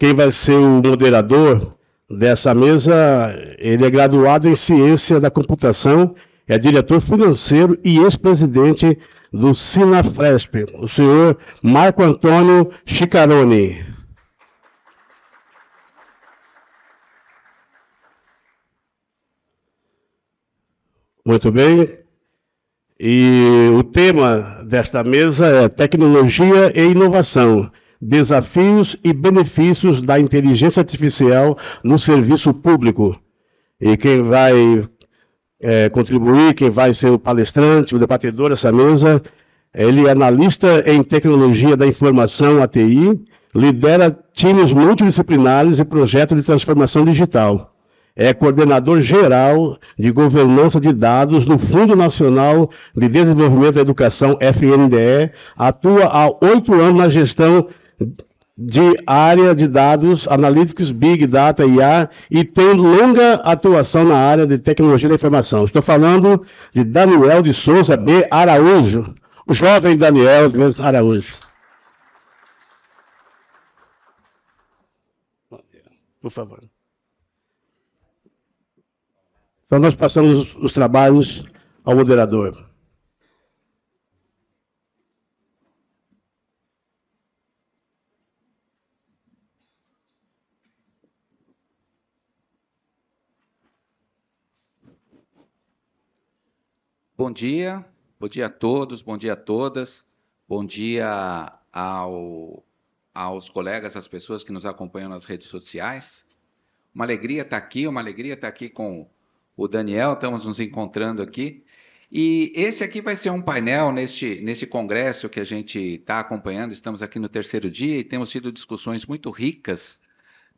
Quem vai ser o moderador dessa mesa, ele é graduado em Ciência da Computação, é diretor financeiro e ex-presidente do Sinafresp, o senhor Marco Antônio Chicaroni. Muito bem. E o tema desta mesa é Tecnologia e Inovação, desafios e benefícios da inteligência artificial no serviço público. E quem vai contribuir, quem vai ser o palestrante, o debatedor dessa mesa, ele é analista em tecnologia da informação, ATI, lidera times multidisciplinares e projetos de transformação digital. É coordenador geral de governança de dados no Fundo Nacional de Desenvolvimento da Educação, FNDE, atua há 8 anos na gestão de área de dados, Analytics, Big Data, IA, e tem longa atuação na área de tecnologia da informação. Estou falando de Daniel de Souza B. Araújo, o jovem Daniel Araújo. Por favor. Então, nós passamos os trabalhos ao moderador. Bom dia a todos, bom dia a todas, bom dia aos colegas, às pessoas que nos acompanham nas redes sociais. Uma alegria estar aqui com o Daniel, estamos nos encontrando aqui. E esse aqui vai ser um painel nesse congresso que a gente está acompanhando, estamos aqui no 3º dia e temos tido discussões muito ricas,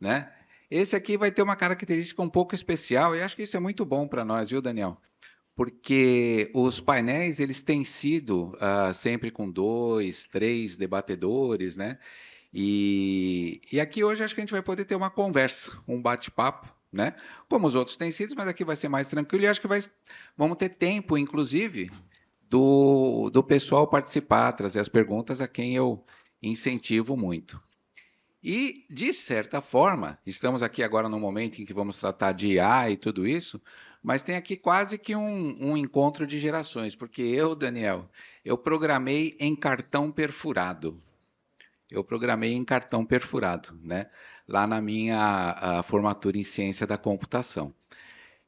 né? Esse aqui vai ter uma característica um pouco especial e acho que isso é muito bom para nós, viu, Daniel? Porque os painéis eles têm sido sempre com 2, 3 debatedores, né? E aqui hoje acho que a gente vai poder ter uma conversa, um bate-papo, né? Como os outros têm sido, mas aqui vai ser mais tranquilo e acho que vamos ter tempo, inclusive, do pessoal participar, trazer as perguntas a quem eu incentivo muito. E, de certa forma, estamos aqui agora no momento em que vamos tratar de IA e tudo isso, mas tem aqui quase que um encontro de gerações, porque eu, Daniel, eu programei em cartão perfurado. Né? Lá na minha formatura em ciência da computação.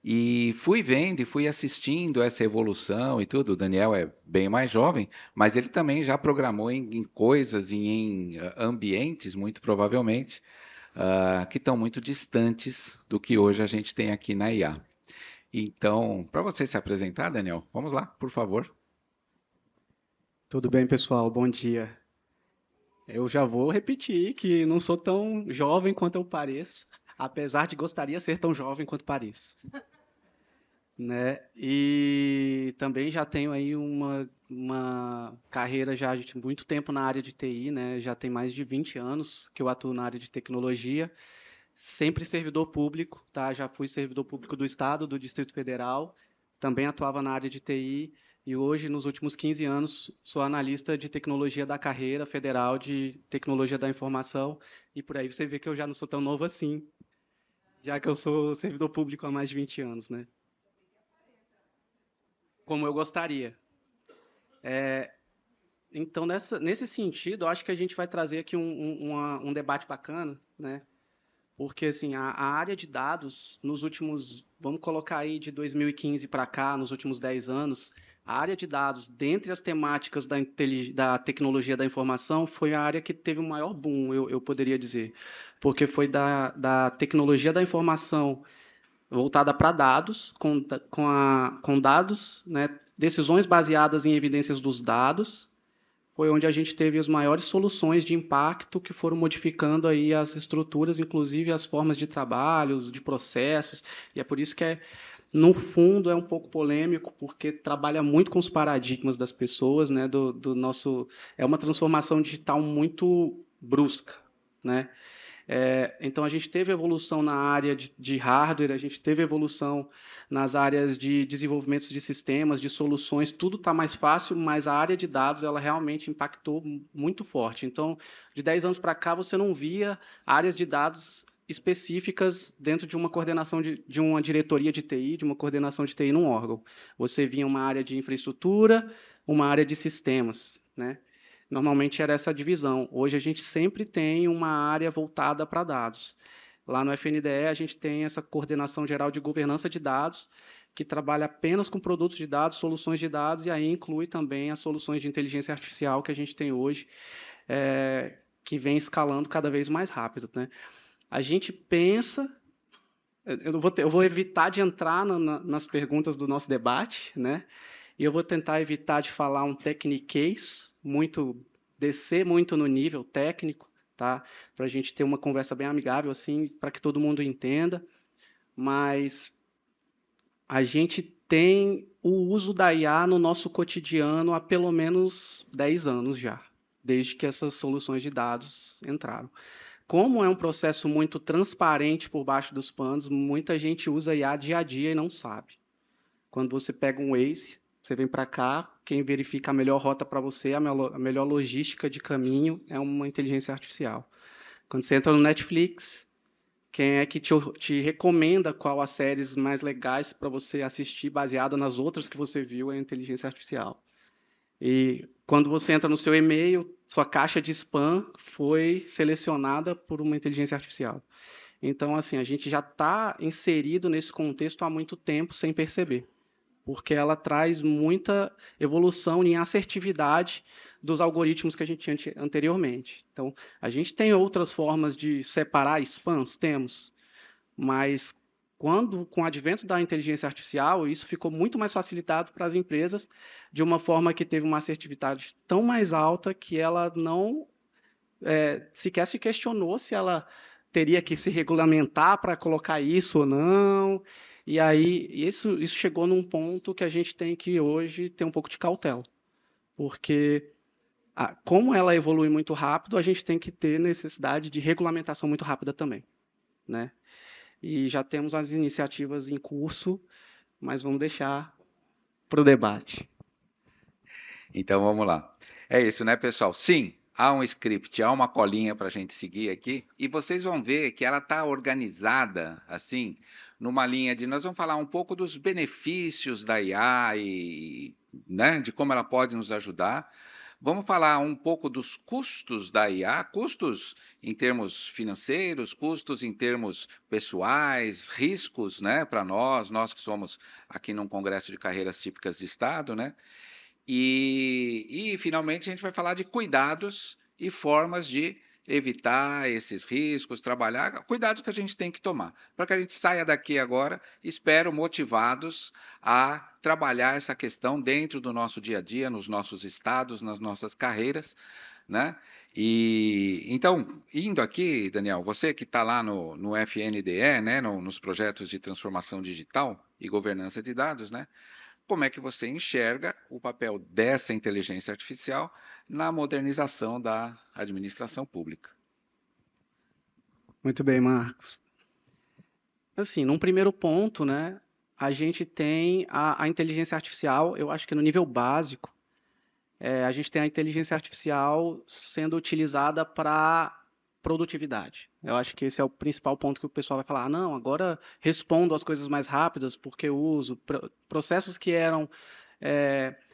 E fui vendo e fui assistindo essa evolução e tudo. O Daniel é bem mais jovem, mas ele também já programou em coisas e em ambientes, muito provavelmente, que estão muito distantes do que hoje a gente tem aqui na IA. Então, para você se apresentar, Daniel, vamos lá, por favor. Tudo bem, pessoal? Bom dia. Eu já vou repetir que não sou tão jovem quanto eu pareço, apesar de gostaria de ser tão jovem quanto pareço. Né? E também já tenho aí uma carreira já de muito tempo na área de TI, né? Já tem mais de 20 anos que eu atuo na área de tecnologia, sempre servidor público, tá? Já fui servidor público do Estado, do Distrito Federal, também atuava na área de TI, e hoje, nos últimos 15 anos, sou analista de tecnologia da carreira federal de tecnologia da informação, e por aí você vê que eu já não sou tão novo assim, já que eu sou servidor público há mais de 20 anos, né? Como eu gostaria. Então, nesse sentido, eu acho que a gente vai trazer aqui um debate bacana, né? Porque assim, a área de dados, nos últimos, vamos colocar aí de 2015 para cá, nos últimos 10 anos, a área de dados, dentre as temáticas da tecnologia da informação, foi a área que teve o maior boom, eu poderia dizer. Porque foi da tecnologia da informação voltada para dados, com dados, né, decisões baseadas em evidências dos dados, foi onde a gente teve as maiores soluções de impacto que foram modificando aí as estruturas, inclusive as formas de trabalho, de processos, e é por isso que no fundo é um pouco polêmico, porque trabalha muito com os paradigmas das pessoas, né, é uma transformação digital muito brusca, né? Então, a gente teve evolução na área de hardware, a gente teve evolução nas áreas de desenvolvimento de sistemas, de soluções, tudo está mais fácil, mas a área de dados ela realmente impactou muito forte. Então, de 10 anos para cá, você não via áreas de dados específicas dentro de uma coordenação de uma diretoria de TI, de uma coordenação de TI num órgão. Você via uma área de infraestrutura, uma área de sistemas, né? Normalmente era essa divisão. Hoje a gente sempre tem uma área voltada para dados. Lá no FNDE a gente tem essa coordenação geral de governança de dados, que trabalha apenas com produtos de dados, soluções de dados, e aí inclui também as soluções de inteligência artificial que a gente tem hoje, que vem escalando cada vez mais rápido, né? A gente pensa... Eu vou evitar de entrar nas perguntas do nosso debate, né? E eu vou tentar evitar de falar um techniquez, descer muito no nível técnico, tá? Para a gente ter uma conversa bem amigável, assim, para que todo mundo entenda. Mas a gente tem o uso da IA no nosso cotidiano há pelo menos 10 anos já, desde que essas soluções de dados entraram. Como é um processo muito transparente por baixo dos panos, muita gente usa IA dia a dia e não sabe. Quando você pega um Waze, você vem para cá, quem verifica a melhor rota para você, a melhor logística de caminho é uma inteligência artificial. Quando você entra no Netflix, quem é que te recomenda qual as séries mais legais para você assistir, baseada nas outras que você viu, é a inteligência artificial. E quando você entra no seu e-mail, sua caixa de spam foi selecionada por uma inteligência artificial. Então, assim, a gente já está inserido nesse contexto há muito tempo sem perceber, porque ela traz muita evolução em assertividade dos algoritmos que a gente tinha anteriormente. Então, a gente tem outras formas de separar spams? Temos, mas com o advento da inteligência artificial, isso ficou muito mais facilitado para as empresas, de uma forma que teve uma assertividade tão mais alta que ela não sequer se questionou se ela teria que se regulamentar para colocar isso ou não. E aí isso chegou num ponto que a gente tem que hoje ter um pouco de cautela, porque como ela evolui muito rápido, a gente tem que ter necessidade de regulamentação muito rápida também, né? E já temos as iniciativas em curso, mas vamos deixar para o debate. Então vamos lá. É isso, né, pessoal? Sim, há um script, há uma colinha para a gente seguir aqui, e vocês vão ver que ela está organizada assim, numa linha de nós vamos falar um pouco dos benefícios da IA e, né, de como ela pode nos ajudar. Vamos falar um pouco dos custos da IA, custos em termos financeiros, custos em termos pessoais, riscos, né, para nós que somos aqui num congresso de carreiras típicas de Estado, né? E finalmente a gente vai falar de cuidados e formas de evitar esses riscos, trabalhar, cuidados que a gente tem que tomar, para que a gente saia daqui agora, espero, motivados a trabalhar essa questão dentro do nosso dia a dia, nos nossos estados, nas nossas carreiras, né? E então, indo aqui, Daniel, você que está lá no FNDE, né, nos projetos de transformação digital e governança de dados, né? Como é que você enxerga o papel dessa inteligência artificial na modernização da administração pública? Muito bem, Marcos. Assim, num primeiro ponto, né, a gente tem a inteligência artificial, eu acho que no nível básico, a gente tem a inteligência artificial sendo utilizada para produtividade. Eu acho que esse é o principal ponto que o pessoal vai falar, não, agora respondo as coisas mais rápidas porque eu uso processos que eram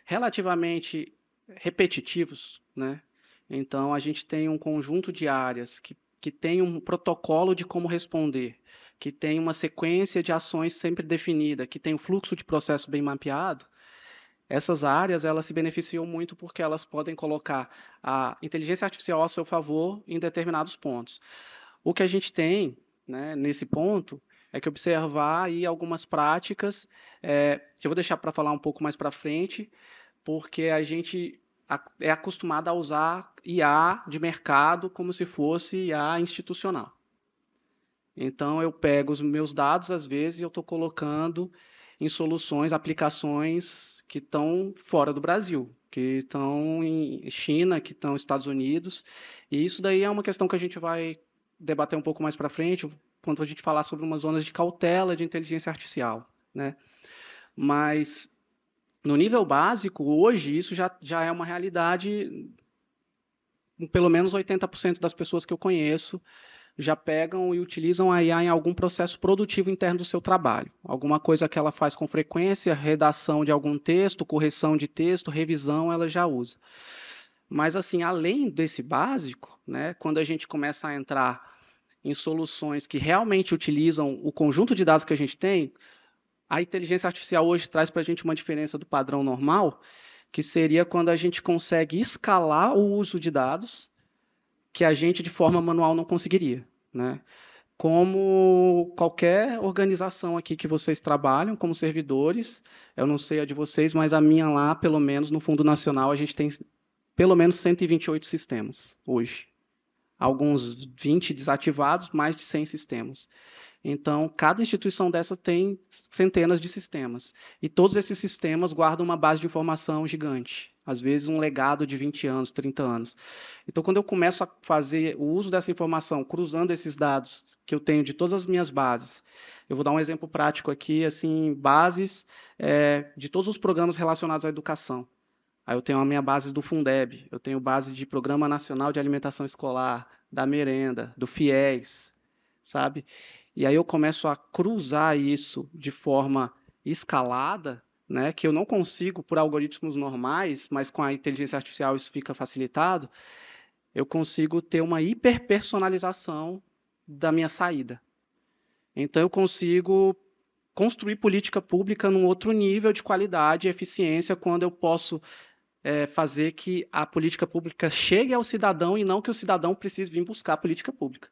relativamente repetitivos, né? Então, a gente tem um conjunto de áreas que tem um protocolo de como responder, que tem uma sequência de ações sempre definida, que tem um fluxo de processo bem mapeado. Essas áreas elas se beneficiam muito porque elas podem colocar a inteligência artificial a seu favor em determinados pontos. O que a gente tem, né, nesse ponto é que observar aí algumas práticas, que eu vou deixar para falar um pouco mais para frente, porque a gente é acostumado a usar IA de mercado como se fosse IA institucional. Então, eu pego os meus dados, às vezes, e eu estou colocando em soluções, aplicações que estão fora do Brasil, que estão em China, que estão nos Estados Unidos. E isso daí é uma questão que a gente vai debater um pouco mais para frente, quando a gente falar sobre umas zonas de cautela de inteligência artificial, né? Mas, no nível básico, hoje, isso já é uma realidade. Pelo menos 80% das pessoas que eu conheço já pegam e utilizam a IA em algum processo produtivo interno do seu trabalho. Alguma coisa que ela faz com frequência, redação de algum texto, correção de texto, revisão, ela já usa. Mas, assim, além desse básico, né, quando a gente começa a entrar em soluções que realmente utilizam o conjunto de dados que a gente tem, a inteligência artificial hoje traz para a gente uma diferença do padrão normal, que seria quando a gente consegue escalar o uso de dados que a gente, de forma manual, não conseguiria, né? Como qualquer organização aqui que vocês trabalham, como servidores, eu não sei a de vocês, mas a minha lá, pelo menos, no Fundo Nacional, a gente tem pelo menos 128 sistemas hoje. Alguns 20 desativados, mais de 100 sistemas. Então, cada instituição dessa tem centenas de sistemas. E todos esses sistemas guardam uma base de informação gigante. Às vezes, um legado de 20 anos, 30 anos. Então, quando eu começo a fazer o uso dessa informação, cruzando esses dados que eu tenho de todas as minhas bases, eu vou dar um exemplo prático aqui, assim, bases de todos os programas relacionados à educação. Aí eu tenho a minha base do Fundeb, eu tenho base de Programa Nacional de Alimentação Escolar, da Merenda, do FIES, sabe? E aí eu começo a cruzar isso de forma escalada, né, que eu não consigo por algoritmos normais, mas com a inteligência artificial isso fica facilitado, eu consigo ter uma hiperpersonalização da minha saída. Então eu consigo construir política pública num outro nível de qualidade e eficiência quando eu posso fazer que a política pública chegue ao cidadão e não que o cidadão precise vir buscar a política pública.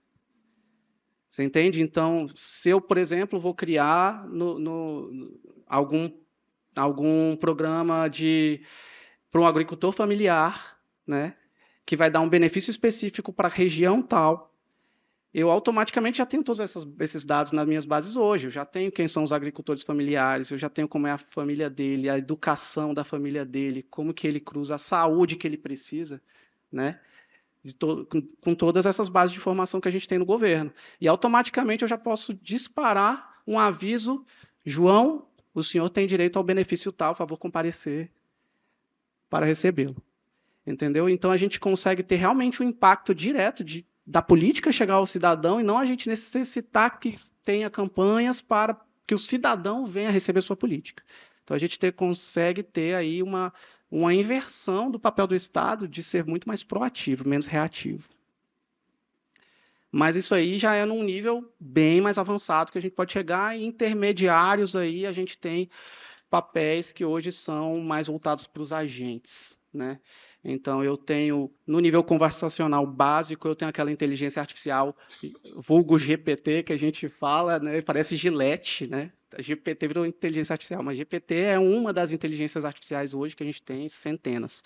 Você entende? Então, se eu, por exemplo, vou criar algum programa para um agricultor familiar, né, que vai dar um benefício específico para a região tal, eu automaticamente já tenho todos esses dados nas minhas bases hoje. Eu já tenho quem são os agricultores familiares, eu já tenho como é a família dele, a educação da família dele, como que ele cruza, a saúde que ele precisa, né? Com todas essas bases de informação que a gente tem no governo. E automaticamente eu já posso disparar um aviso: João, o senhor tem direito ao benefício tal, favor comparecer para recebê-lo. Entendeu? Então a gente consegue ter realmente um impacto direto da política chegar ao cidadão e não a gente necessitar que tenha campanhas para que o cidadão venha receber sua política. Então a gente consegue ter aí uma inversão do papel do Estado de ser muito mais proativo, menos reativo. Mas isso aí já é num nível bem mais avançado que a gente pode chegar, e intermediários aí a gente tem papéis que hoje são mais voltados para os agentes, né? Então, eu tenho, no nível conversacional básico, eu tenho aquela inteligência artificial, vulgo GPT, que a gente fala, né? Parece Gillette, né? A GPT virou inteligência artificial, mas GPT é uma das inteligências artificiais hoje que a gente tem centenas.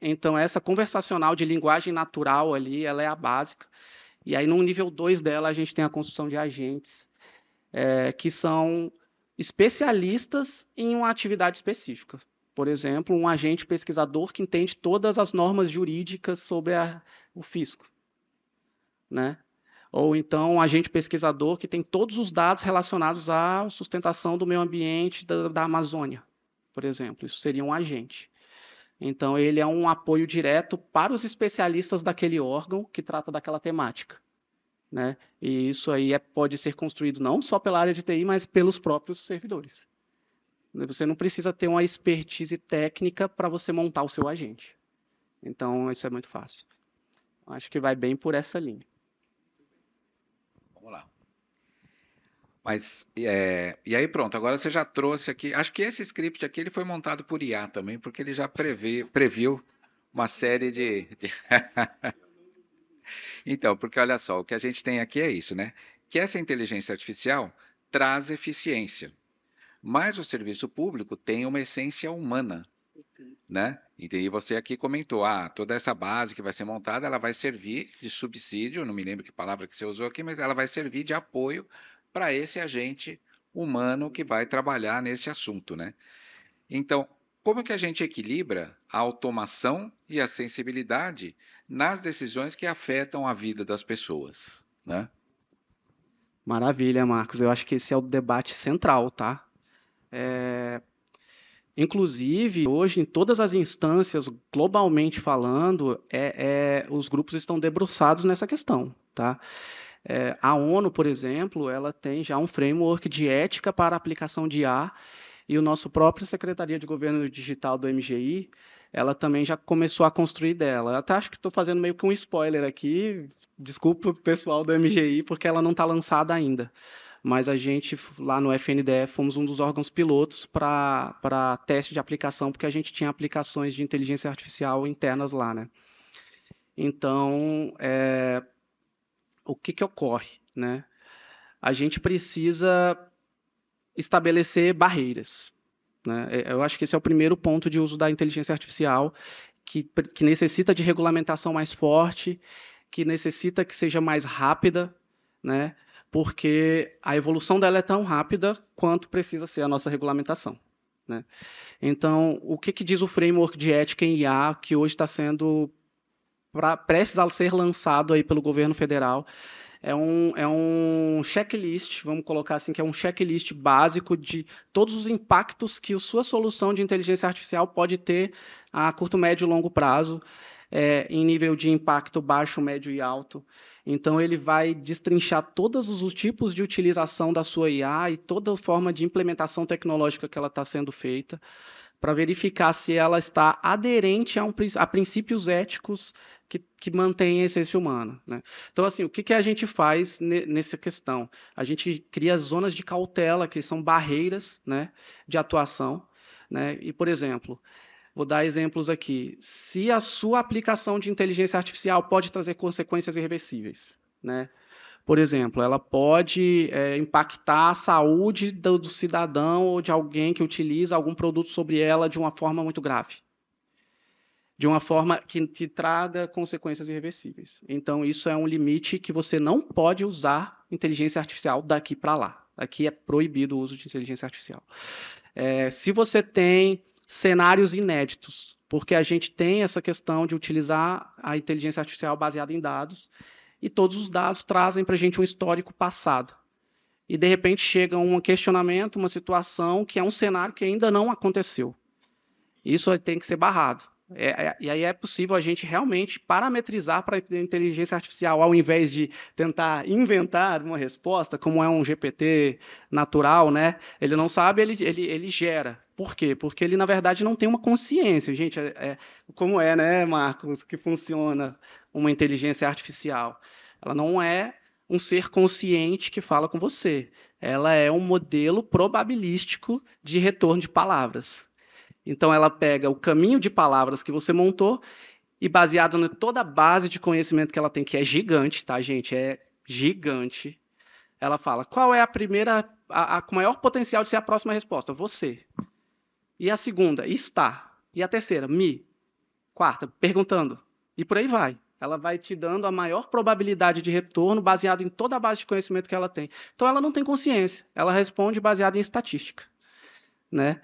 Então, essa conversacional de linguagem natural ali, ela é a básica. E aí, no nível 2 dela, a gente tem a construção de agentes, que são especialistas em uma atividade específica. Por exemplo, um agente pesquisador que entende todas as normas jurídicas sobre o fisco, né? Ou então um agente pesquisador que tem todos os dados relacionados à sustentação do meio ambiente da Amazônia, por exemplo. Isso seria um agente. Então, ele é um apoio direto para os especialistas daquele órgão que trata daquela temática, né? E isso aí pode ser construído não só pela área de TI, mas pelos próprios servidores. Você não precisa ter uma expertise técnica para você montar o seu agente. Então, isso é muito fácil. Acho que vai bem por essa linha. Vamos lá. Mas, e aí pronto, agora você já trouxe aqui, acho que esse script aqui ele foi montado por IA também, porque ele já previu uma série de... Então, porque olha só, o que a gente tem aqui é isso, né? Que essa inteligência artificial traz eficiência, mas o serviço público tem uma essência humana, né? E você aqui comentou, toda essa base que vai ser montada, ela vai servir de subsídio, não me lembro que palavra que você usou aqui, mas ela vai servir de apoio para esse agente humano que vai trabalhar nesse assunto, né? Então, como que a gente equilibra a automação e a sensibilidade nas decisões que afetam a vida das pessoas, né? Maravilha, Marcos. Eu acho que esse é o debate central, tá? Inclusive, hoje, em todas as instâncias, globalmente falando, os grupos estão debruçados nessa questão, tá? A ONU, por exemplo, ela tem já um framework de ética para a aplicação de IA, e o nosso próprio Secretaria de Governo Digital do MGI, ela também já começou a construir dela. Eu até acho que estou fazendo meio que um spoiler aqui, desculpa o pessoal do MGI, porque ela não está lançada ainda. Mas a gente, lá no FNDE, fomos um dos órgãos pilotos para teste de aplicação, porque a gente tinha aplicações de inteligência artificial internas lá, né? Então, o que ocorre, né? A gente precisa estabelecer barreiras, né? Eu acho que esse é o primeiro ponto de uso da inteligência artificial, que necessita de regulamentação mais forte, que necessita que seja mais rápida, né? Porque a evolução dela é tão rápida quanto precisa ser a nossa regulamentação, né? Então, o que diz o framework de ética em IA, que hoje está sendo prestes a ser lançado aí pelo governo federal? É um checklist, vamos colocar assim, que é um checklist básico de todos os impactos que a sua solução de inteligência artificial pode ter a curto, médio e longo prazo, em nível de impacto baixo, médio e alto. Então, ele vai destrinchar todos os tipos de utilização da sua IA e toda forma de implementação tecnológica que ela está sendo feita, para verificar se ela está aderente a princípios éticos que mantêm a essência humana, né? Então, assim, o que a gente faz nessa questão? A gente cria zonas de cautela, que são barreiras, né, de atuação, né? E, por exemplo, vou dar exemplos aqui. Se a sua aplicação de inteligência artificial pode trazer consequências irreversíveis, né? Por exemplo, ela pode impactar a saúde do cidadão ou de alguém que utiliza algum produto sobre ela de uma forma muito grave, de uma forma que te traga consequências irreversíveis. Então, isso é um limite que você não pode usar inteligência artificial daqui para lá. Aqui é proibido o uso de inteligência artificial. Se você tem cenários inéditos, porque a gente tem essa questão de utilizar a inteligência artificial baseada em dados, e todos os dados trazem para a gente um histórico passado. E, de repente, chega um questionamento, uma situação que é um cenário que ainda não aconteceu. Isso tem que ser barrado. E aí é possível a gente realmente parametrizar para a inteligência artificial, ao invés de tentar inventar uma resposta, como é um GPT natural, né? Ele não sabe, ele gera. Por quê? Porque ele, na verdade, não tem uma consciência. Gente, como né, Marcos, que funciona uma inteligência artificial? Ela não é um ser consciente que fala com você. Ela é um modelo probabilístico de retorno de palavras. Então, ela pega o caminho de palavras que você montou e, baseado em toda a base de conhecimento que ela tem, que é gigante, tá, gente? É gigante. Ela fala, qual é a primeira, com maior potencial de ser a próxima resposta? Você. E a segunda, está. E a terceira, me. Quarta, perguntando. E por aí vai. Ela vai te dando a maior probabilidade de retorno baseado em toda a base de conhecimento que ela tem. Então, ela não tem consciência. Ela responde baseado em estatística, né?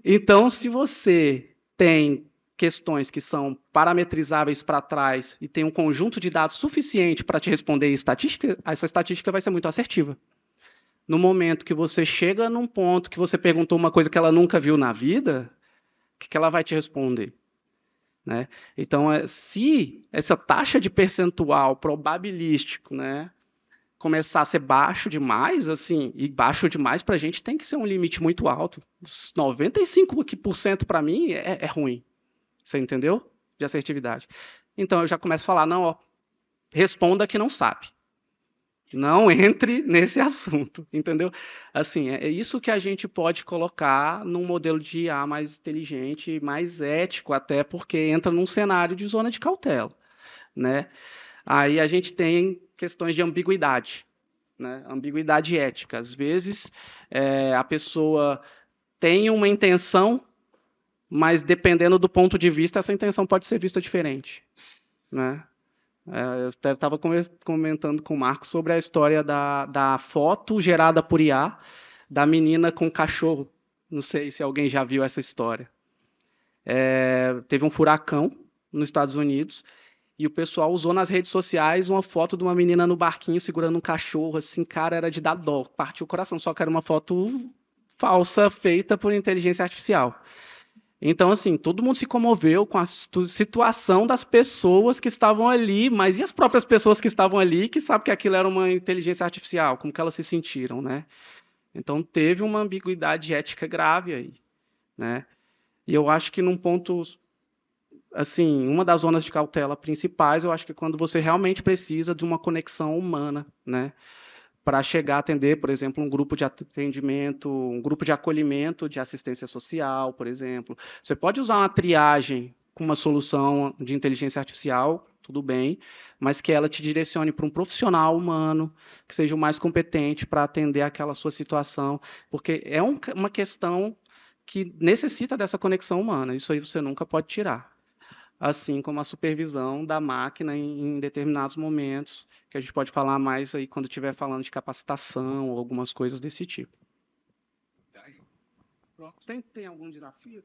Então, se você tem questões que são parametrizáveis para trás e tem um conjunto de dados suficiente para te responder estatística, essa estatística vai ser muito assertiva. No momento que você chega num ponto que você perguntou uma coisa que ela nunca viu na vida, o que ela vai te responder? Né? Então, se essa taxa de percentual probabilístico, né, começar a ser baixo demais, assim, e baixo demais para a gente tem que ser um limite muito alto. 95% para mim é ruim. Você entendeu? De assertividade. Então eu já começo a falar, não, ó, responda que não sabe. Não entre nesse assunto, entendeu? Assim, é isso que a gente pode colocar num modelo de IA mais inteligente, mais ético, até porque entra num cenário de zona de cautela, né? Aí a gente tem questões de ambiguidade, né? Ambiguidade ética. Às vezes, a pessoa tem uma intenção, mas dependendo do ponto de vista, essa intenção pode ser vista diferente, né? Eu estava comentando com o Marcos sobre a história da foto gerada por IA da menina com o cachorro. Não sei se alguém já viu essa história. teve um furacão nos Estados Unidos e o pessoal usou nas redes sociais uma foto de uma menina no barquinho segurando um cachorro, assim, cara, era de dar dó, partiu o coração, só que era uma foto falsa feita por inteligência artificial. Então, assim, todo mundo se comoveu com a situação das pessoas que estavam ali, mas e as próprias pessoas que estavam ali, que sabem que aquilo era uma inteligência artificial, como que elas se sentiram, né? Então, teve uma ambiguidade ética grave aí, né? E eu acho que num ponto, assim, uma das zonas de cautela principais, eu acho que é quando você realmente precisa de uma conexão humana, né? Para chegar a atender, por exemplo, um grupo de atendimento, um grupo de acolhimento de assistência social, por exemplo. Você pode usar uma triagem com uma solução de inteligência artificial, tudo bem, mas que ela te direcione para um profissional humano, que seja o mais competente para atender aquela sua situação, porque é uma questão que necessita dessa conexão humana, isso aí você nunca pode tirar. Assim como a supervisão da máquina em determinados momentos, que a gente pode falar mais aí quando estiver falando de capacitação ou algumas coisas desse tipo. Tem algum desafio?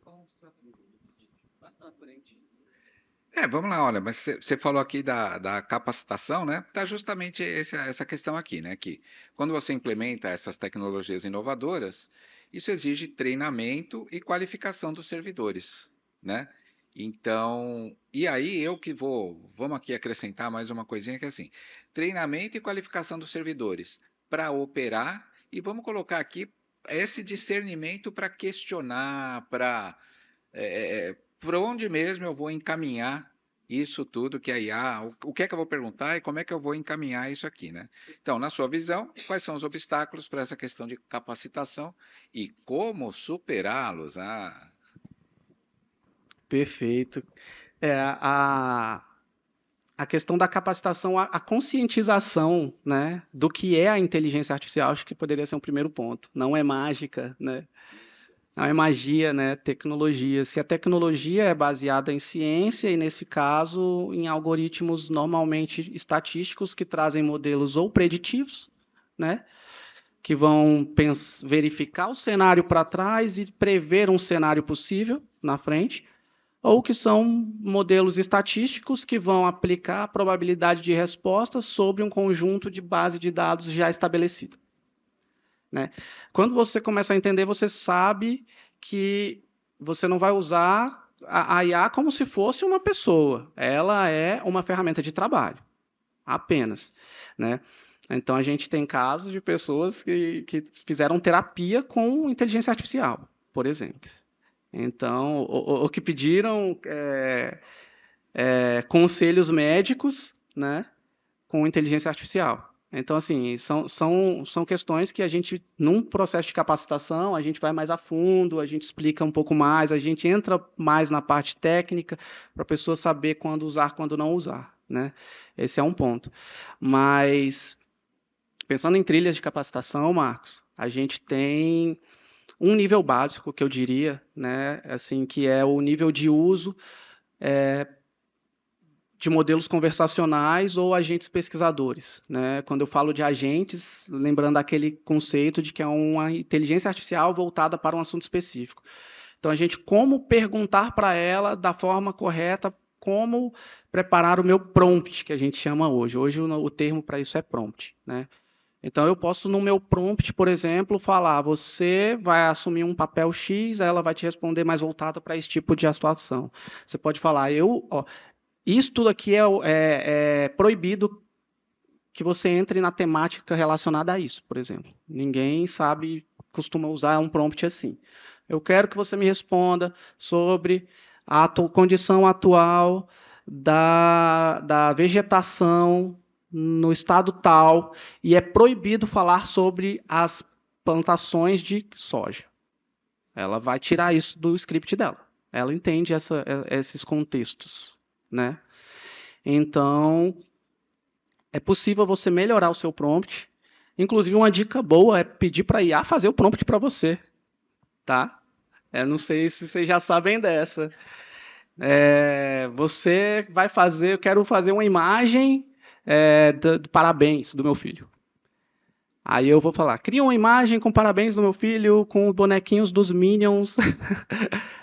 Vamos lá, olha, mas você falou aqui da capacitação, né? Tá justamente essa questão aqui, né? Que quando você implementa essas tecnologias inovadoras, isso exige treinamento e qualificação dos servidores, né? Então, e aí vamos aqui acrescentar mais uma coisinha que é assim, treinamento e qualificação dos servidores para operar e vamos colocar aqui esse discernimento para questionar, por onde mesmo eu vou encaminhar isso tudo que a IA, o que é que eu vou perguntar e como é que eu vou encaminhar isso aqui, né? Então, na sua visão, quais são os obstáculos para essa questão de capacitação e como superá-los? Perfeito. A questão da capacitação, a conscientização, né, do que é a inteligência artificial, acho que poderia ser um primeiro ponto. Não é mágica, né? Não é magia, né? Tecnologia. Se a tecnologia é baseada em ciência, e nesse caso, em algoritmos normalmente estatísticos que trazem modelos ou preditivos, né? Que vão verificar o cenário para trás e prever um cenário possível na frente, ou que são modelos estatísticos que vão aplicar a probabilidade de resposta sobre um conjunto de base de dados já estabelecido. Né? Quando você começa a entender, você sabe que você não vai usar a IA como se fosse uma pessoa. Ela é uma ferramenta de trabalho, apenas. Né? Então, a gente tem casos de pessoas que fizeram terapia com inteligência artificial, por exemplo. Então, o que pediram conselhos médicos, né, com inteligência artificial. Então, assim, são questões que a gente, num processo de capacitação, a gente vai mais a fundo, a gente explica um pouco mais, a gente entra mais na parte técnica para a pessoa saber quando usar, quando não usar. Né? Esse é um ponto. Mas, pensando em trilhas de capacitação, Marcos, a gente tem um nível básico, que eu diria, né, assim, que é o nível de uso de modelos conversacionais ou agentes pesquisadores. Né? Quando eu falo de agentes, lembrando aquele conceito de que é uma inteligência artificial voltada para um assunto específico. Então, como perguntar para ela da forma correta, como preparar o meu prompt, que a gente chama hoje. Hoje o termo para isso é prompt. Né? Então, eu posso, no meu prompt, por exemplo, falar, você vai assumir um papel X, ela vai te responder mais voltada para esse tipo de situação. Você pode falar, isso tudo aqui é proibido que você entre na temática relacionada a isso, por exemplo. Ninguém costuma usar um prompt assim. Eu quero que você me responda sobre a condição atual da vegetação no estado tal, e é proibido falar sobre as plantações de soja. Ela vai tirar isso do script dela. Ela entende esses contextos. Né? Então, é possível você melhorar o seu prompt. Inclusive, uma dica boa é pedir para a IA fazer o prompt para você. Tá? Eu não sei se vocês já sabem dessa. Você vai fazer, eu quero fazer uma imagem do parabéns do meu filho. Aí eu vou falar, cria uma imagem com parabéns do meu filho, com bonequinhos dos Minions.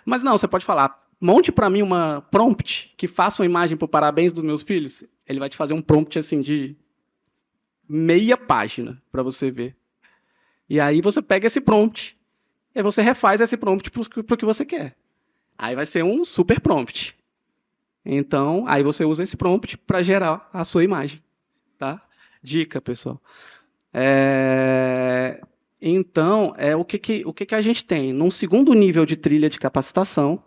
Mas não, você pode falar, monte para mim uma prompt que faça uma imagem para o parabéns dos meus filhos. Ele vai te fazer um prompt assim de meia página para você ver. E aí você pega esse prompt e você refaz esse prompt para o que você quer. Aí vai ser um super prompt. Então, aí você usa esse prompt para gerar a sua imagem. Tá? Dica, pessoal. Então, o que a gente tem? Num segundo nível de trilha de capacitação,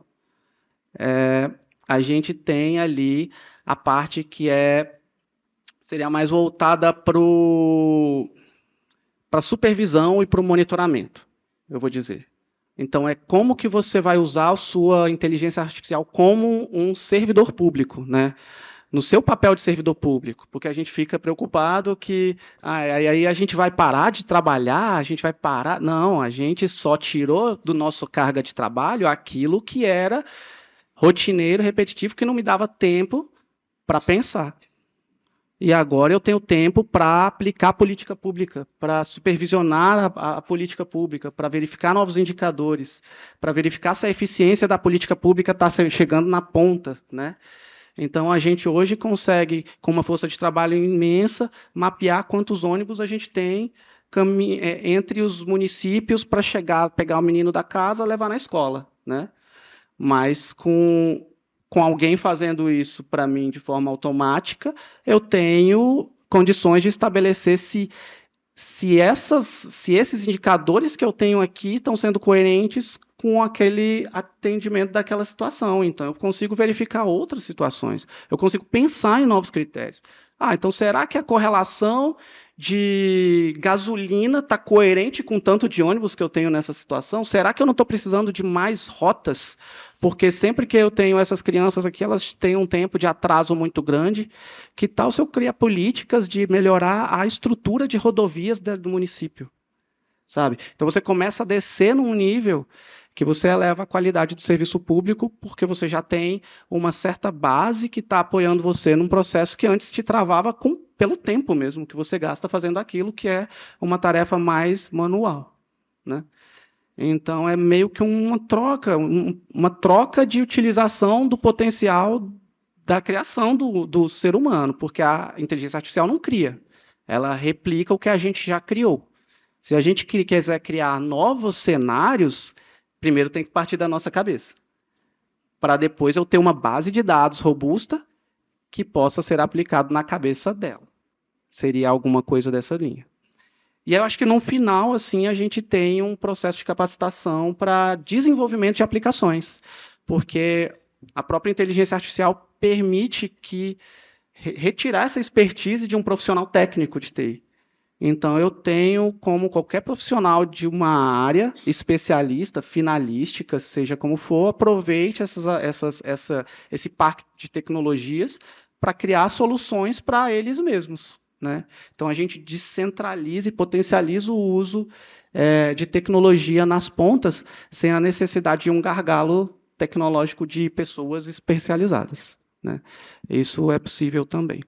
a gente tem ali a parte que seria mais voltada para a supervisão e para o monitoramento, eu vou dizer. Então, é como que você vai usar a sua inteligência artificial como um servidor público, né? No seu papel de servidor público, porque a gente fica preocupado que aí a gente vai parar de trabalhar, a gente vai parar. Não, a gente só tirou do nosso carga de trabalho aquilo que era rotineiro, repetitivo, que não me dava tempo para pensar. E agora eu tenho tempo para aplicar a política pública, para supervisionar a política pública, para verificar novos indicadores, para verificar se a eficiência da política pública está chegando na ponta, né? Então, a gente hoje consegue, com uma força de trabalho imensa, mapear quantos ônibus a gente tem entre os municípios para pegar o menino da casa e levar na escola, né? Mas com alguém fazendo isso para mim de forma automática, eu tenho condições de estabelecer se esses indicadores que eu tenho aqui estão sendo coerentes com aquele atendimento daquela situação. Então, eu consigo verificar outras situações. Eu consigo pensar em novos critérios. Então, será que a correlação de gasolina está coerente com o tanto de ônibus que eu tenho nessa situação? Será que eu não estou precisando de mais rotas? Porque sempre que eu tenho essas crianças aqui, elas têm um tempo de atraso muito grande. Que tal se eu criar políticas de melhorar a estrutura de rodovias do município? Sabe? Então, você começa a descer num nível que você eleva a qualidade do serviço público, porque você já tem uma certa base que está apoiando você num processo que antes te travava pelo tempo mesmo que você gasta fazendo aquilo, que é uma tarefa mais manual, né? Então, é meio que uma troca de utilização do potencial da criação do ser humano, porque a inteligência artificial não cria, ela replica o que a gente já criou. Se a gente quiser criar novos cenários, primeiro tem que partir da nossa cabeça, para depois eu ter uma base de dados robusta que possa ser aplicado na cabeça dela. Seria alguma coisa dessa linha. E eu acho que no final, assim, a gente tem um processo de capacitação para desenvolvimento de aplicações, porque a própria inteligência artificial permite retirar essa expertise de um profissional técnico de TI. Então, eu tenho, como qualquer profissional de uma área, especialista, finalística, seja como for, aproveite esse parque de tecnologias para criar soluções para eles mesmos, né? Então, a gente descentraliza e potencializa o uso de tecnologia nas pontas, sem a necessidade de um gargalo tecnológico de pessoas especializadas, né? Isso é possível também.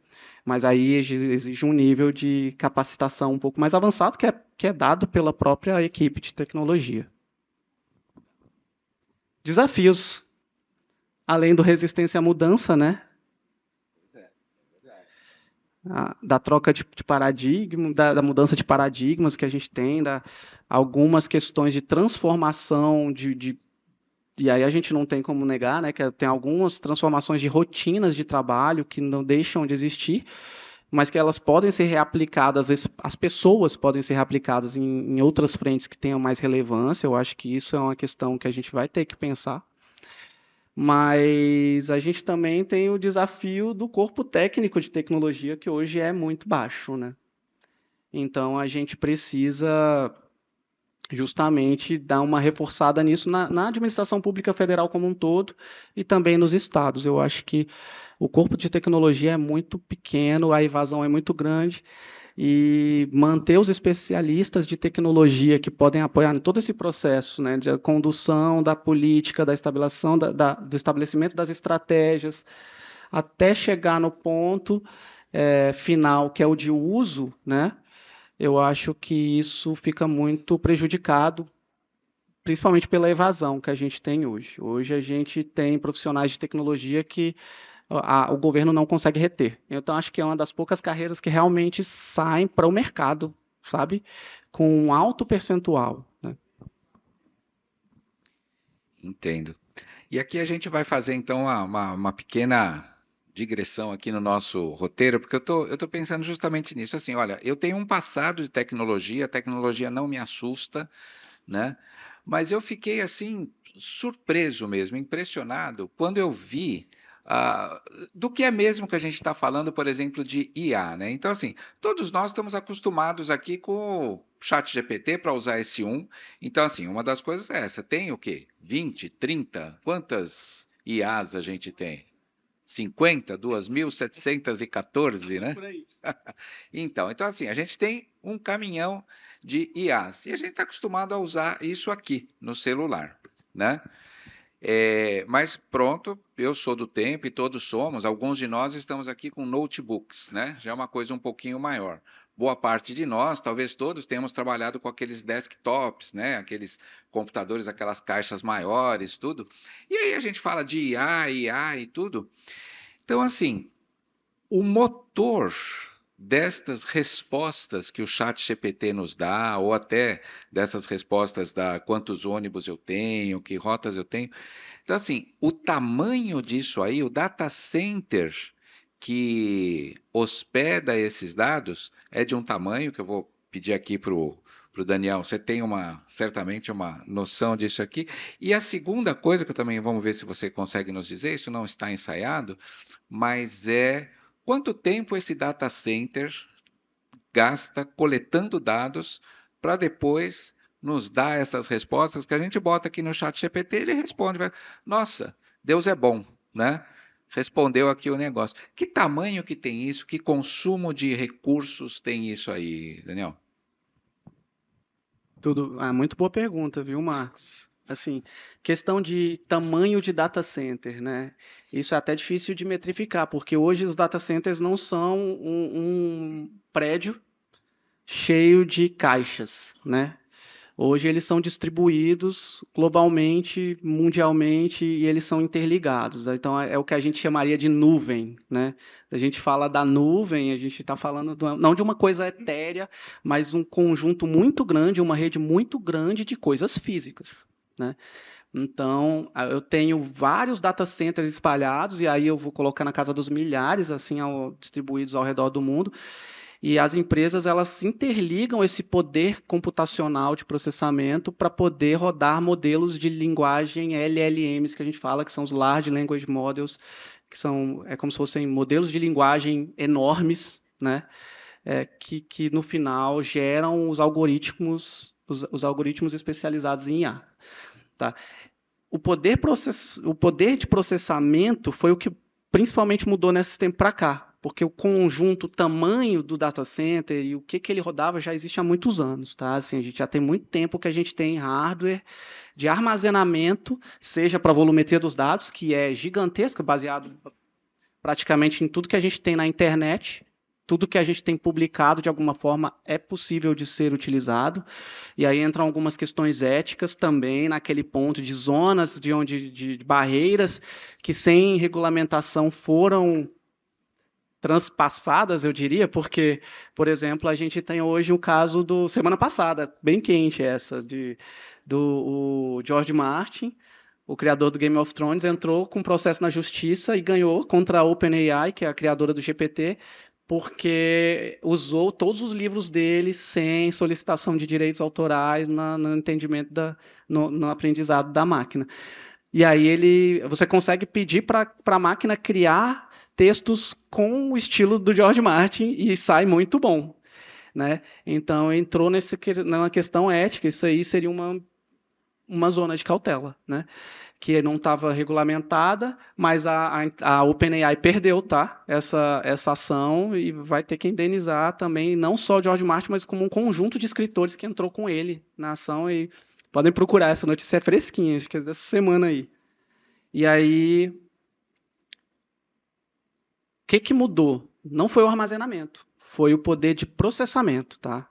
Mas aí exige um nível de capacitação um pouco mais avançado, que é dado pela própria equipe de tecnologia. Desafios. Além do resistência à mudança, né? Da troca de paradigma, da mudança de paradigmas que a gente tem, algumas questões de transformação e aí a gente não tem como negar, né, que tem algumas transformações de rotinas de trabalho que não deixam de existir, mas que elas podem ser reaplicadas, as pessoas podem ser reaplicadas em outras frentes que tenham mais relevância. Eu acho que isso é uma questão que a gente vai ter que pensar. Mas a gente também tem o desafio do corpo técnico de tecnologia, que hoje é muito baixo, né? Então, a gente precisa justamente dar uma reforçada nisso na administração pública federal como um todo e também nos estados. Eu acho que o corpo de tecnologia é muito pequeno, a evasão é muito grande, e manter os especialistas de tecnologia que podem apoiar em todo esse processo, né, de condução da política, da estabeleção, do estabelecimento das estratégias, até chegar no ponto final, que é o de uso, né? Eu acho que isso fica muito prejudicado principalmente pela evasão que a gente tem hoje. Hoje a gente tem profissionais de tecnologia que o governo não consegue reter. Então, acho que é uma das poucas carreiras que realmente saem para o mercado, sabe? Com um alto percentual, né? Entendo. E aqui a gente vai fazer, então, uma pequena digressão aqui no nosso roteiro, porque eu tô pensando justamente nisso. Assim, olha, eu tenho um passado de tecnologia, a tecnologia não me assusta, né? Mas eu fiquei, assim, surpreso mesmo, impressionado, quando eu vi ah, do que é mesmo que a gente está falando, por exemplo, de IA, né? Então, assim, todos nós estamos acostumados aqui com o ChatGPT para usar esse um. Então, assim, uma das coisas é essa. Tem o quê? 20, 30? Quantas IAs a gente tem? 50, 2.714, né? Por aí. Então, assim, a gente tem um caminhão de IAs e a gente está acostumado a usar isso aqui no celular, né? Mas pronto, eu sou do tempo e todos somos, alguns de nós estamos aqui com notebooks, né? Já é uma coisa um pouquinho maior. Boa parte de nós, talvez todos, tenhamos trabalhado com aqueles desktops, né? Aqueles computadores, aquelas caixas maiores, tudo. E aí a gente fala de IA e tudo. Então, assim, o motor destas respostas que o ChatGPT nos dá, ou até dessas respostas da quantos ônibus eu tenho, que rotas eu tenho. Então, assim, o tamanho disso aí, o data center que hospeda esses dados é de um tamanho que eu vou pedir aqui para o Daniel. Você tem certamente uma noção disso aqui. E a segunda coisa que eu também vamos ver se você consegue nos dizer, isso não está ensaiado, mas quanto tempo esse data center gasta coletando dados para depois nos dar essas respostas que a gente bota aqui no chat GPT, ele responde, nossa, Deus é bom, né? Respondeu aqui o negócio. Que tamanho que tem isso? Que consumo de recursos tem isso aí, Daniel? Muito boa pergunta, viu, Marcos? Assim, questão de tamanho de data center, né? Isso é até difícil de metrificar, porque hoje os data centers não são um prédio cheio de caixas, né? Hoje eles são distribuídos globalmente, mundialmente, e eles são interligados. Então é o que a gente chamaria de nuvem, né? A gente fala da nuvem, a gente está falando não de uma coisa etérea, mas um conjunto muito grande, uma rede muito grande de coisas físicas, né? Então, eu tenho vários data centers espalhados, e aí eu vou colocar na casa dos milhares, assim, distribuídos ao redor do mundo. E as empresas elas interligam esse poder computacional de processamento para poder rodar modelos de linguagem LLMs, que a gente fala, que são os Large Language Models, que são como se fossem modelos de linguagem enormes, né? Que no final geram os algoritmos especializados em IA. Tá? O poder de processamento foi o que principalmente mudou nesse tempo para cá, porque o conjunto, o tamanho do data center e o que ele rodava já existe há muitos anos. Tá? Assim, a gente já tem muito tempo que a gente tem hardware de armazenamento, seja para a volumetria dos dados, que é gigantesca, baseado praticamente em tudo que a gente tem na internet. Tudo que a gente tem publicado, de alguma forma, é possível de ser utilizado. E aí entram algumas questões éticas também, naquele ponto de zonas de barreiras que, sem regulamentação, foram transpassadas, eu diria, porque, por exemplo, a gente tem hoje o caso do semana passada, bem quente essa, do George Martin, o criador do Game of Thrones, entrou com um processo na justiça e ganhou contra a OpenAI, que é a criadora do GPT, porque usou todos os livros dele sem solicitação de direitos autorais no entendimento, no aprendizado da máquina. E aí você consegue pedir para a máquina criar textos com o estilo do George Martin e sai muito bom. Né? Então entrou numa questão ética, isso aí seria uma zona de cautela, né? Que não estava regulamentada, mas a OpenAI perdeu, tá? Essa ação e vai ter que indenizar também não só o George Martin, mas como um conjunto de escritores que entrou com ele na ação. E podem procurar, essa notícia é fresquinha, acho que é dessa semana aí. E aí, o que mudou? Não foi o armazenamento, foi o poder de processamento, tá?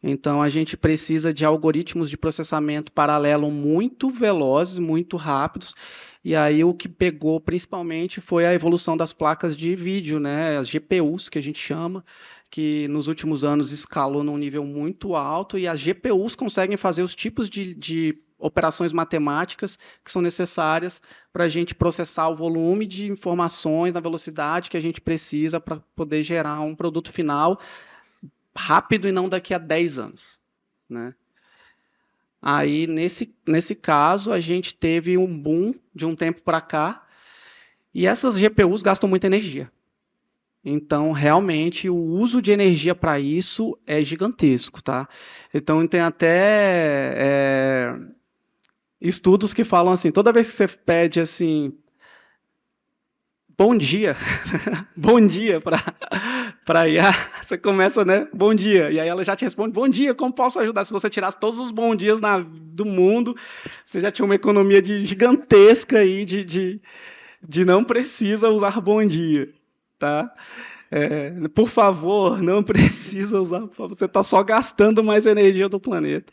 Então, a gente precisa de algoritmos de processamento paralelo muito velozes, muito rápidos. E aí o que pegou principalmente foi a evolução das placas de vídeo, né? As GPUs, que a gente chama, que nos últimos anos escalou num nível muito alto, e as GPUs conseguem fazer os tipos de operações matemáticas que são necessárias para a gente processar o volume de informações na velocidade que a gente precisa para poder gerar um produto final rápido e não daqui a 10 anos, né? Aí, nesse caso, a gente teve um boom de um tempo para cá, e essas GPUs gastam muita energia. Então, realmente, o uso de energia para isso é gigantesco, tá? Então, tem até estudos que falam assim, toda vez que você pede assim, bom dia, bom dia para IA, você começa, né, bom dia, e aí ela já te responde, bom dia, como posso ajudar? Se você tirasse todos os bons dias do mundo, você já tinha uma economia gigantesca aí de não precisa usar bom dia, tá? Por favor, não precisa usar, você está só gastando mais energia do planeta.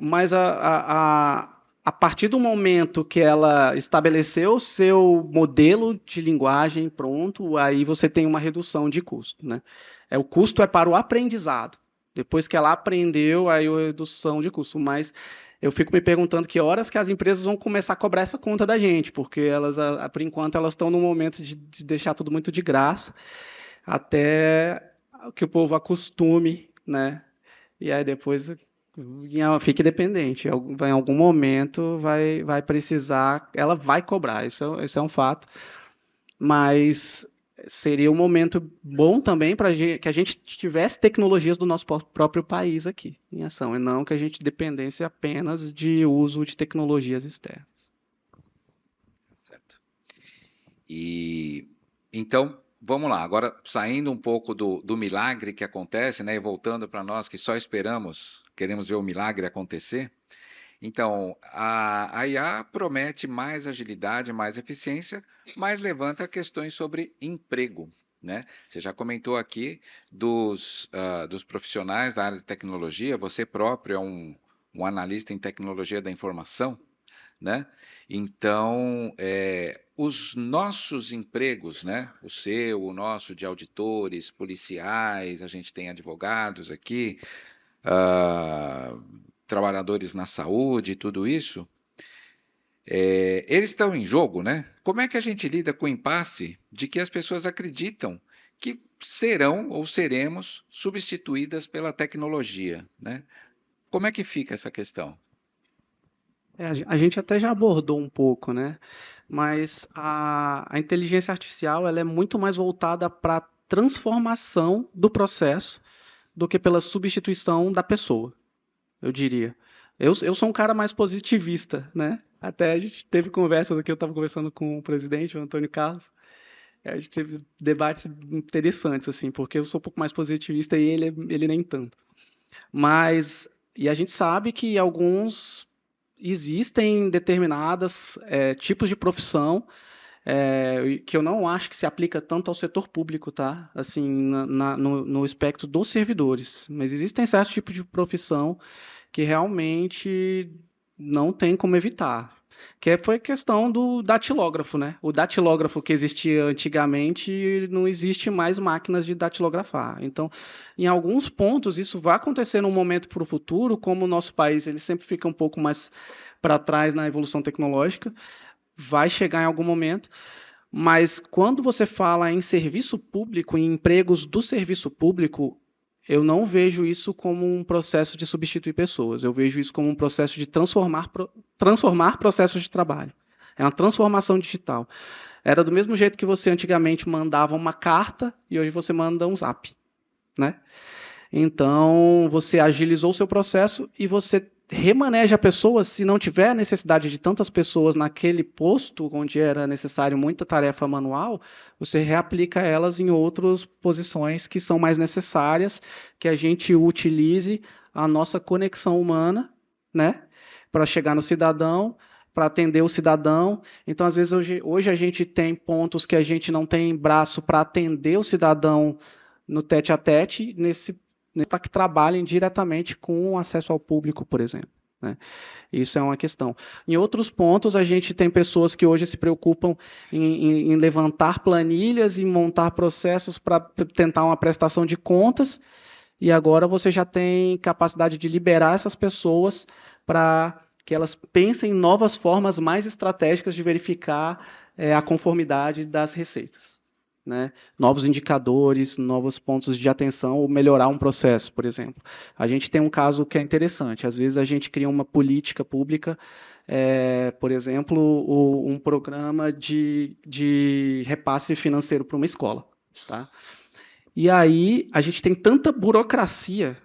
Mas a partir do momento que ela estabeleceu o seu modelo de linguagem pronto, aí você tem uma redução de custo, né? O custo é para o aprendizado. Depois que ela aprendeu, aí a redução de custo. Mas eu fico me perguntando que horas que as empresas vão começar a cobrar essa conta da gente, porque elas, por enquanto, elas estão no momento de deixar tudo muito de graça, até que o povo acostume, né? E aí depois fique dependente. Em algum momento vai precisar, ela vai cobrar, isso é um fato. Mas seria um momento bom também para que a gente tivesse tecnologias do nosso próprio país aqui em ação, e não que a gente dependesse apenas de uso de tecnologias externas. Certo. E então, vamos lá, agora saindo um pouco do milagre que acontece, né, e voltando para nós que só queremos ver o milagre acontecer. Então, a IA promete mais agilidade, mais eficiência, mas levanta questões sobre emprego, né? Você já comentou aqui dos profissionais da área de tecnologia, você próprio é um analista em tecnologia da informação, né? Então, os nossos empregos, né? O seu, o nosso, de auditores, policiais, a gente tem advogados aqui, trabalhadores na saúde, tudo isso, eles estão em jogo, né? Como é que a gente lida com o impasse de que as pessoas acreditam que serão ou seremos substituídas pela tecnologia, né? Como é que fica essa questão? A gente até já abordou um pouco, né? Mas a inteligência artificial ela é muito mais voltada para a transformação do processo do que pela substituição da pessoa, eu diria. Eu sou um cara mais positivista, né? Até a gente teve conversas aqui, eu estava conversando com o presidente, o Antônio Carlos, a gente teve debates interessantes, assim, porque eu sou um pouco mais positivista e ele nem tanto. E a gente sabe que existem determinados tipos de profissão que eu não acho que se aplica tanto ao setor público, tá? Assim, no espectro dos servidores. Mas existem certos tipos de profissão que realmente não tem como evitar. Que foi a questão do datilógrafo, né? O datilógrafo que existia antigamente, não existe mais máquinas de datilografar. Então, em alguns pontos, isso vai acontecer num momento para o futuro, como o nosso país ele sempre fica um pouco mais para trás na evolução tecnológica, vai chegar em algum momento. Mas quando você fala em serviço público, em empregos do serviço público, eu não vejo isso como um processo de substituir pessoas. Eu vejo isso como um processo de transformar processos de trabalho. É uma transformação digital. Era do mesmo jeito que você antigamente mandava uma carta e hoje você manda um zap, né? Então, você agilizou o seu processo e você remaneja a pessoa se não tiver necessidade de tantas pessoas naquele posto onde era necessário muita tarefa manual, você reaplica elas em outras posições que são mais necessárias, que a gente utilize a nossa conexão humana, né, para chegar no cidadão, para atender o cidadão. Então, às vezes, hoje a gente tem pontos que a gente não tem braço para atender o cidadão no tete-a-tete. para que trabalhem diretamente com acesso ao público, por exemplo, né? Isso é uma questão. Em outros pontos, a gente tem pessoas que hoje se preocupam em levantar planilhas e montar processos para tentar uma prestação de contas, e agora você já tem capacidade de liberar essas pessoas para que elas pensem em novas formas mais estratégicas de verificar a conformidade das receitas, né? Novos indicadores, novos pontos de atenção, ou melhorar um processo, por exemplo. A gente tem um caso que é interessante. Às vezes a gente cria uma política pública, por exemplo, um programa de repasse financeiro para uma escola, tá? E aí a gente tem tanta burocracia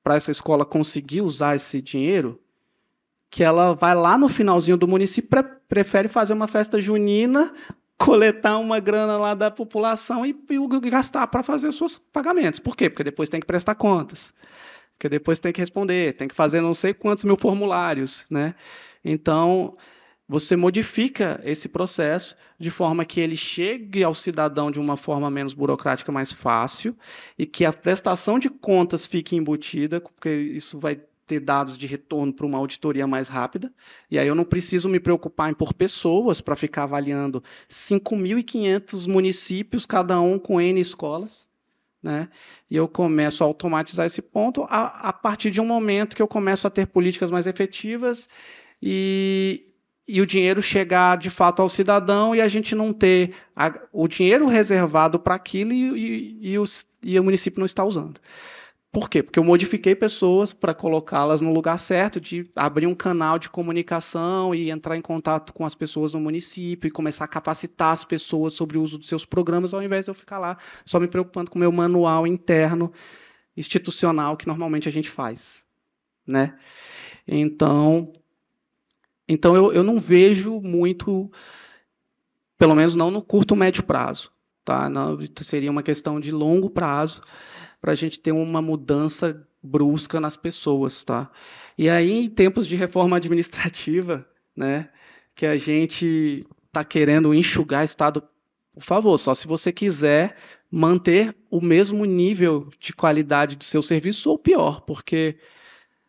para essa escola conseguir usar esse dinheiro que ela vai lá no finalzinho do município, prefere fazer uma festa junina, coletar uma grana lá da população e gastar para fazer seus pagamentos. Por quê? Porque depois tem que prestar contas, porque depois tem que responder, tem que fazer não sei quantos mil formulários, né? Então, você modifica esse processo de forma que ele chegue ao cidadão de uma forma menos burocrática, mais fácil, e que a prestação de contas fique embutida, porque isso vai ter dados de retorno para uma auditoria mais rápida, e aí eu não preciso me preocupar em pôr pessoas para ficar avaliando 5.500 municípios, cada um com N escolas, né? E eu começo a automatizar esse ponto a partir de um momento que eu começo a ter políticas mais efetivas e o dinheiro chegar de fato ao cidadão e a gente não ter o dinheiro reservado para aquilo e o município não está usando. Por quê? Porque eu modifiquei pessoas para colocá-las no lugar certo, de abrir um canal de comunicação e entrar em contato com as pessoas no município e começar a capacitar as pessoas sobre o uso dos seus programas, ao invés de eu ficar lá só me preocupando com o meu manual interno institucional que normalmente a gente faz, né? Então eu não vejo muito, pelo menos não no curto ou médio prazo, tá? Não, seria uma questão de longo prazo para a gente ter uma mudança brusca nas pessoas, tá? E aí, em tempos de reforma administrativa, né, que a gente está querendo enxugar Estado, por favor, só se você quiser manter o mesmo nível de qualidade do seu serviço ou pior, porque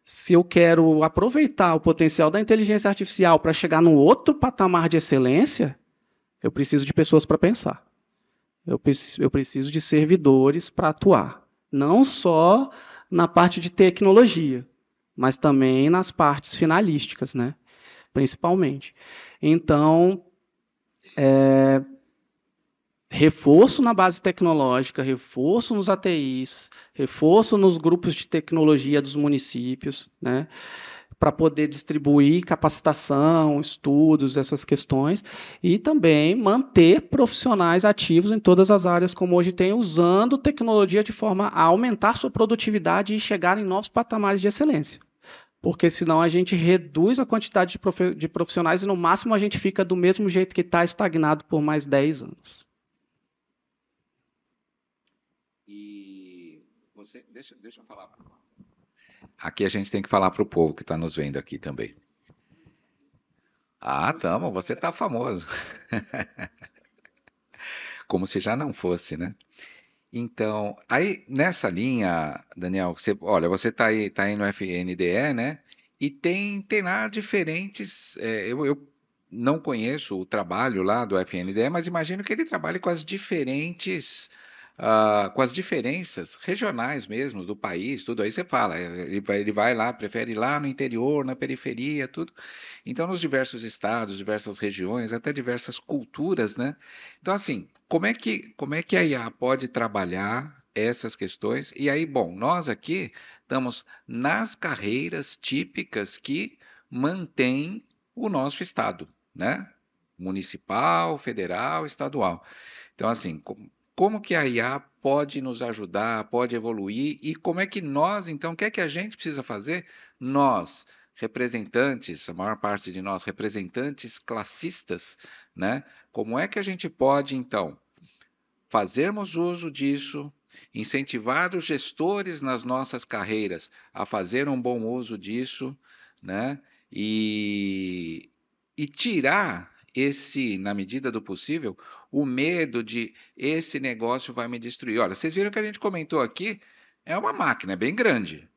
se eu quero aproveitar o potencial da inteligência artificial para chegar num outro patamar de excelência, eu preciso de pessoas para pensar. Eu preciso de servidores para atuar. Não só na parte de tecnologia, mas também nas partes finalísticas, né? Principalmente. Então, reforço na base tecnológica, reforço nos ATIs, reforço nos grupos de tecnologia dos municípios, né? Para poder distribuir capacitação, estudos, essas questões, e também manter profissionais ativos em todas as áreas, como hoje tem, usando tecnologia de forma a aumentar sua produtividade e chegar em novos patamares de excelência. Porque senão a gente reduz a quantidade de profissionais e no máximo a gente fica do mesmo jeito que está, estagnado por mais 10 anos. E você, deixa eu falar. Aqui a gente tem que falar para o povo que está nos vendo aqui também. Ah, tamo, você está famoso. Como se já não fosse, né? Então, aí nessa linha, Daniel, você está aí no FNDE, né? E tem lá diferentes. Eu não conheço o trabalho lá do FNDE, mas imagino que ele trabalhe com as com as diferenças regionais mesmo do país, tudo aí você fala, ele vai lá, prefere ir lá no interior, na periferia, tudo. Então, nos diversos estados, diversas regiões, até diversas culturas, né? Então, assim, como é que a IA pode trabalhar essas questões? E aí, bom, nós aqui estamos nas carreiras típicas que mantêm o nosso estado, né? Municipal, federal, estadual. Então, assim, como que a IA pode nos ajudar, pode evoluir e como é que nós, então, o que é que a gente precisa fazer? Nós, representantes, a maior parte de nós, representantes classistas, né? Como é que a gente pode, então, fazermos uso disso, incentivar os gestores nas nossas carreiras a fazer um bom uso disso, né? E tirar na medida do possível, o medo de esse negócio vai me destruir. Olha, vocês viram que a gente comentou aqui é uma máquina, é bem grande,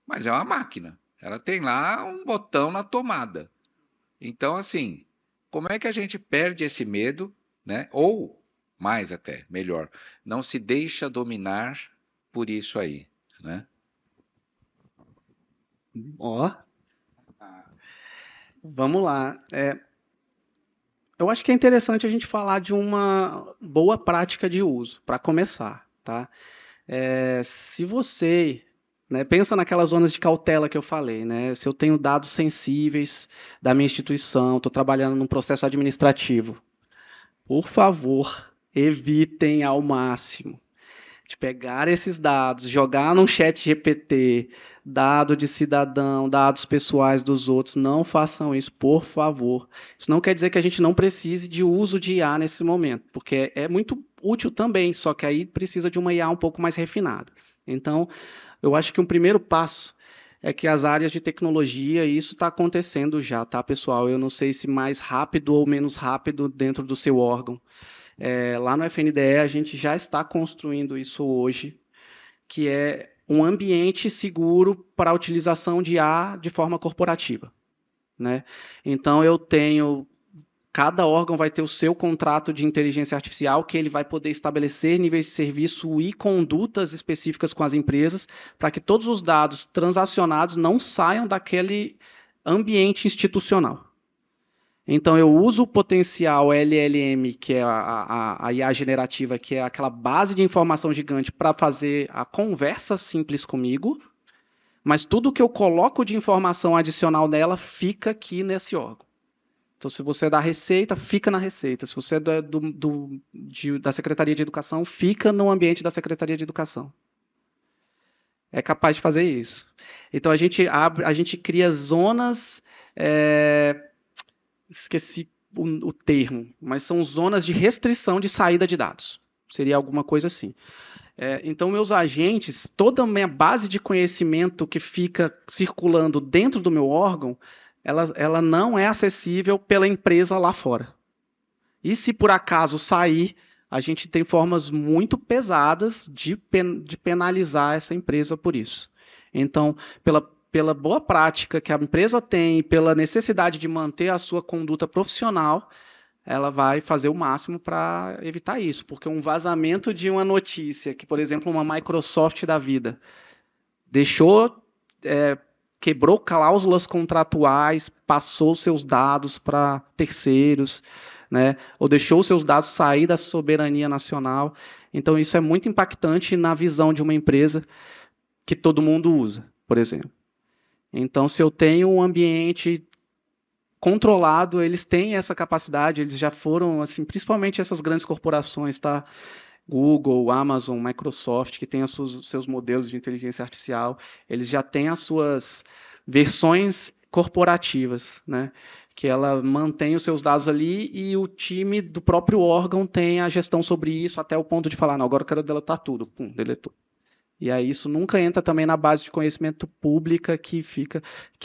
mas é uma máquina. Ela tem lá um botão na tomada. Então, assim, como é que a gente perde esse medo, né? Ou, mais até, melhor, não se deixa dominar por isso aí, né? Ó, vamos lá. Eu acho que é interessante a gente falar de uma boa prática de uso, para começar, tá? Se você, né, pensa naquelas zonas de cautela que eu falei, né? Se eu tenho dados sensíveis da minha instituição, estou trabalhando num processo administrativo, por favor, evitem ao máximo de pegar esses dados, jogar num chat GPT, dado de cidadão, dados pessoais dos outros. Não façam isso, por favor. Isso não quer dizer que a gente não precise de uso de IA nesse momento, porque é muito útil também, só que aí precisa de uma IA um pouco mais refinada. Então, eu acho que um primeiro passo é que as áreas de tecnologia, e isso está acontecendo já, tá, pessoal? Eu não sei se mais rápido ou menos rápido dentro do seu órgão. Lá no FNDE a gente já está construindo isso hoje, que é um ambiente seguro para a utilização de IA de forma corporativa, né? Então cada órgão vai ter o seu contrato de inteligência artificial, que ele vai poder estabelecer níveis de serviço e condutas específicas com as empresas, para que todos os dados transacionados não saiam daquele ambiente institucional. Então, eu uso o potencial LLM, que é a IA generativa, que é aquela base de informação gigante, para fazer a conversa simples comigo, mas tudo que eu coloco de informação adicional nela fica aqui nesse órgão. Então, se você é da Receita, fica na Receita. Se você é da Secretaria de Educação, fica no ambiente da Secretaria de Educação. É capaz de fazer isso. Então, a gente cria zonas... esqueci o termo, mas são zonas de restrição de saída de dados. Seria alguma coisa assim. Então, meus agentes, toda a minha base de conhecimento que fica circulando dentro do meu órgão, ela não é acessível pela empresa lá fora. E se por acaso sair, a gente tem formas muito pesadas de penalizar essa empresa por isso. Então, pela boa prática que a empresa tem, pela necessidade de manter a sua conduta profissional, ela vai fazer o máximo para evitar isso. Porque um vazamento de uma notícia, que, por exemplo, uma Microsoft da vida quebrou cláusulas contratuais, passou seus dados para terceiros, né? Ou deixou seus dados sair da soberania nacional. Então, isso é muito impactante na visão de uma empresa que todo mundo usa, por exemplo. Então, se eu tenho um ambiente controlado, eles têm essa capacidade, eles já foram, assim, principalmente essas grandes corporações, tá? Google, Amazon, Microsoft, que têm os seus modelos de inteligência artificial, eles já têm as suas versões corporativas, né? Que ela mantém os seus dados ali e o time do próprio órgão tem a gestão sobre isso até o ponto de falar, não, agora eu quero deletar tudo, pum, deletou. E aí isso nunca entra também na base de conhecimento pública que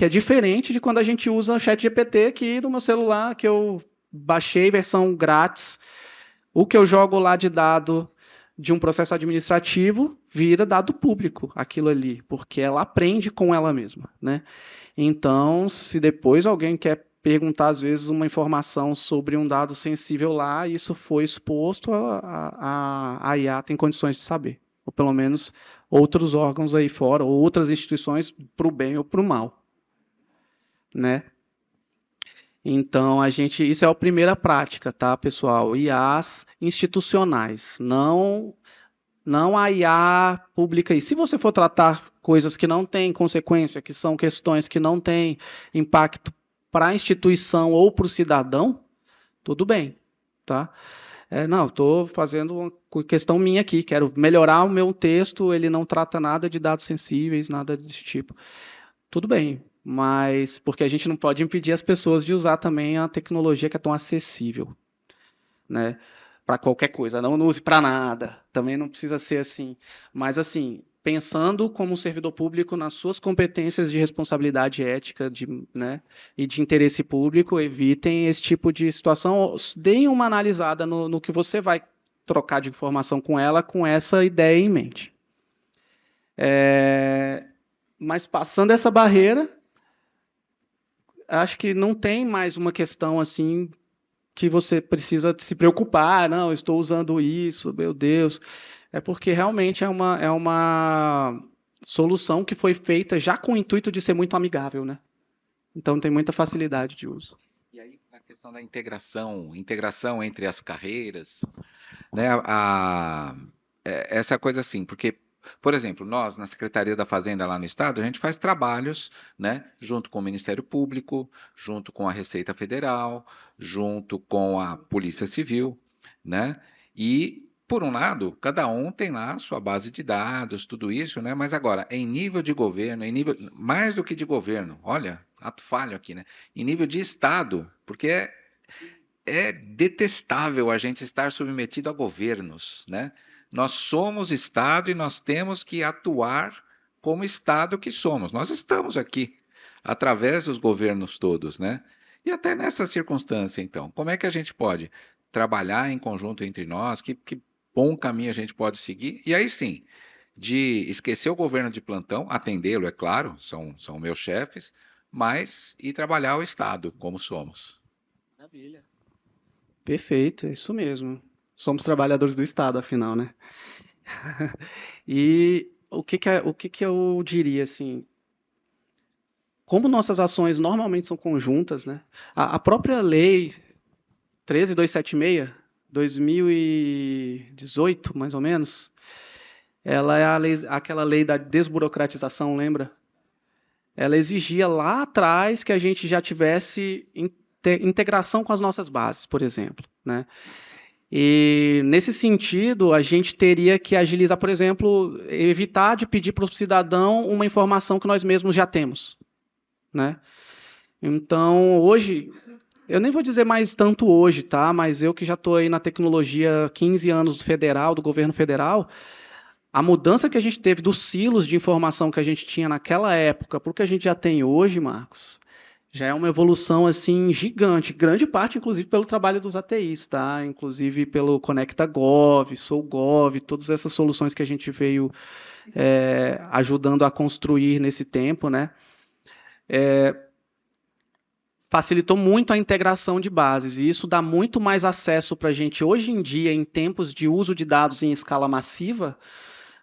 é diferente de quando a gente usa o ChatGPT aqui no meu celular, que eu baixei versão grátis. O que eu jogo lá de dado de um processo administrativo vira dado público, aquilo ali, porque ela aprende com ela mesma, né? Então, se depois alguém quer perguntar, às vezes, uma informação sobre um dado sensível lá, isso foi exposto, a IA tem condições de saber. Ou pelo menos outros órgãos aí fora, ou outras instituições, para o bem ou para o mal, né? Então, isso é a primeira prática, tá, pessoal? IAs institucionais, não a IA pública. E se você for tratar coisas que não têm consequência, que são questões que não têm impacto para a instituição ou para o cidadão, tudo bem, tá? Não, estou fazendo uma questão minha aqui, quero melhorar o meu texto, ele não trata nada de dados sensíveis, nada desse tipo. Tudo bem, mas porque a gente não pode impedir as pessoas de usar também a tecnologia que é tão acessível, né? Para qualquer coisa, não use para nada, também não precisa ser assim. Mas, assim, pensando como servidor público nas suas competências de responsabilidade ética, né, e de interesse público, evitem esse tipo de situação, deem uma analisada no que você vai trocar de informação com ela, com essa ideia em mente. Mas passando essa barreira, acho que não tem mais uma questão assim que você precisa se preocupar. Não, eu estou usando isso, meu Deus. É porque realmente é uma solução que foi feita já com o intuito de ser muito amigável, né? Então tem muita facilidade de uso. E aí, a questão da integração entre as carreiras, né? Essa coisa assim, porque, por exemplo, nós na Secretaria da Fazenda lá no Estado, a gente faz trabalhos, né, junto com o Ministério Público, junto com a Receita Federal, junto com a Polícia Civil, né? E por um lado, cada um tem lá a sua base de dados, tudo isso, né? Mas agora, em nível de governo, em nível mais do que de governo, olha, ato falho aqui, né? Em nível de Estado, porque é detestável a gente estar submetido a governos, né? Nós somos Estado e nós temos que atuar como Estado que somos. Nós estamos aqui através dos governos todos, né? E até nessa circunstância, então, como é que a gente pode trabalhar em conjunto entre nós? Que bom caminho a gente pode seguir? E aí sim, de esquecer o governo de plantão, atendê-lo, é claro, são meus chefes, mas e trabalhar o Estado como somos. Maravilha. Perfeito, é isso mesmo. Somos trabalhadores do Estado, afinal, né? E o que eu diria assim? Como nossas ações normalmente são conjuntas, né? A própria lei 13276, 2018, mais ou menos, ela é aquela lei da desburocratização, lembra? Ela exigia lá atrás que a gente já tivesse integração com as nossas bases, por exemplo, né? E, nesse sentido, a gente teria que agilizar, por exemplo, evitar de pedir para o cidadão uma informação que nós mesmos já temos, né? Então, hoje, eu nem vou dizer mais tanto hoje, tá? Mas eu que já estou aí na tecnologia há 15 anos do governo federal, a mudança que a gente teve dos silos de informação que a gente tinha naquela época para o que a gente já tem hoje, Marcos, já é uma evolução assim gigante, grande parte inclusive pelo trabalho dos ATIs, tá? Inclusive pelo ConectaGov, SouGov, todas essas soluções que a gente veio ajudando a construir nesse tempo, né? Facilitou muito a integração de bases e isso dá muito mais acesso para a gente hoje em dia, em tempos de uso de dados em escala massiva,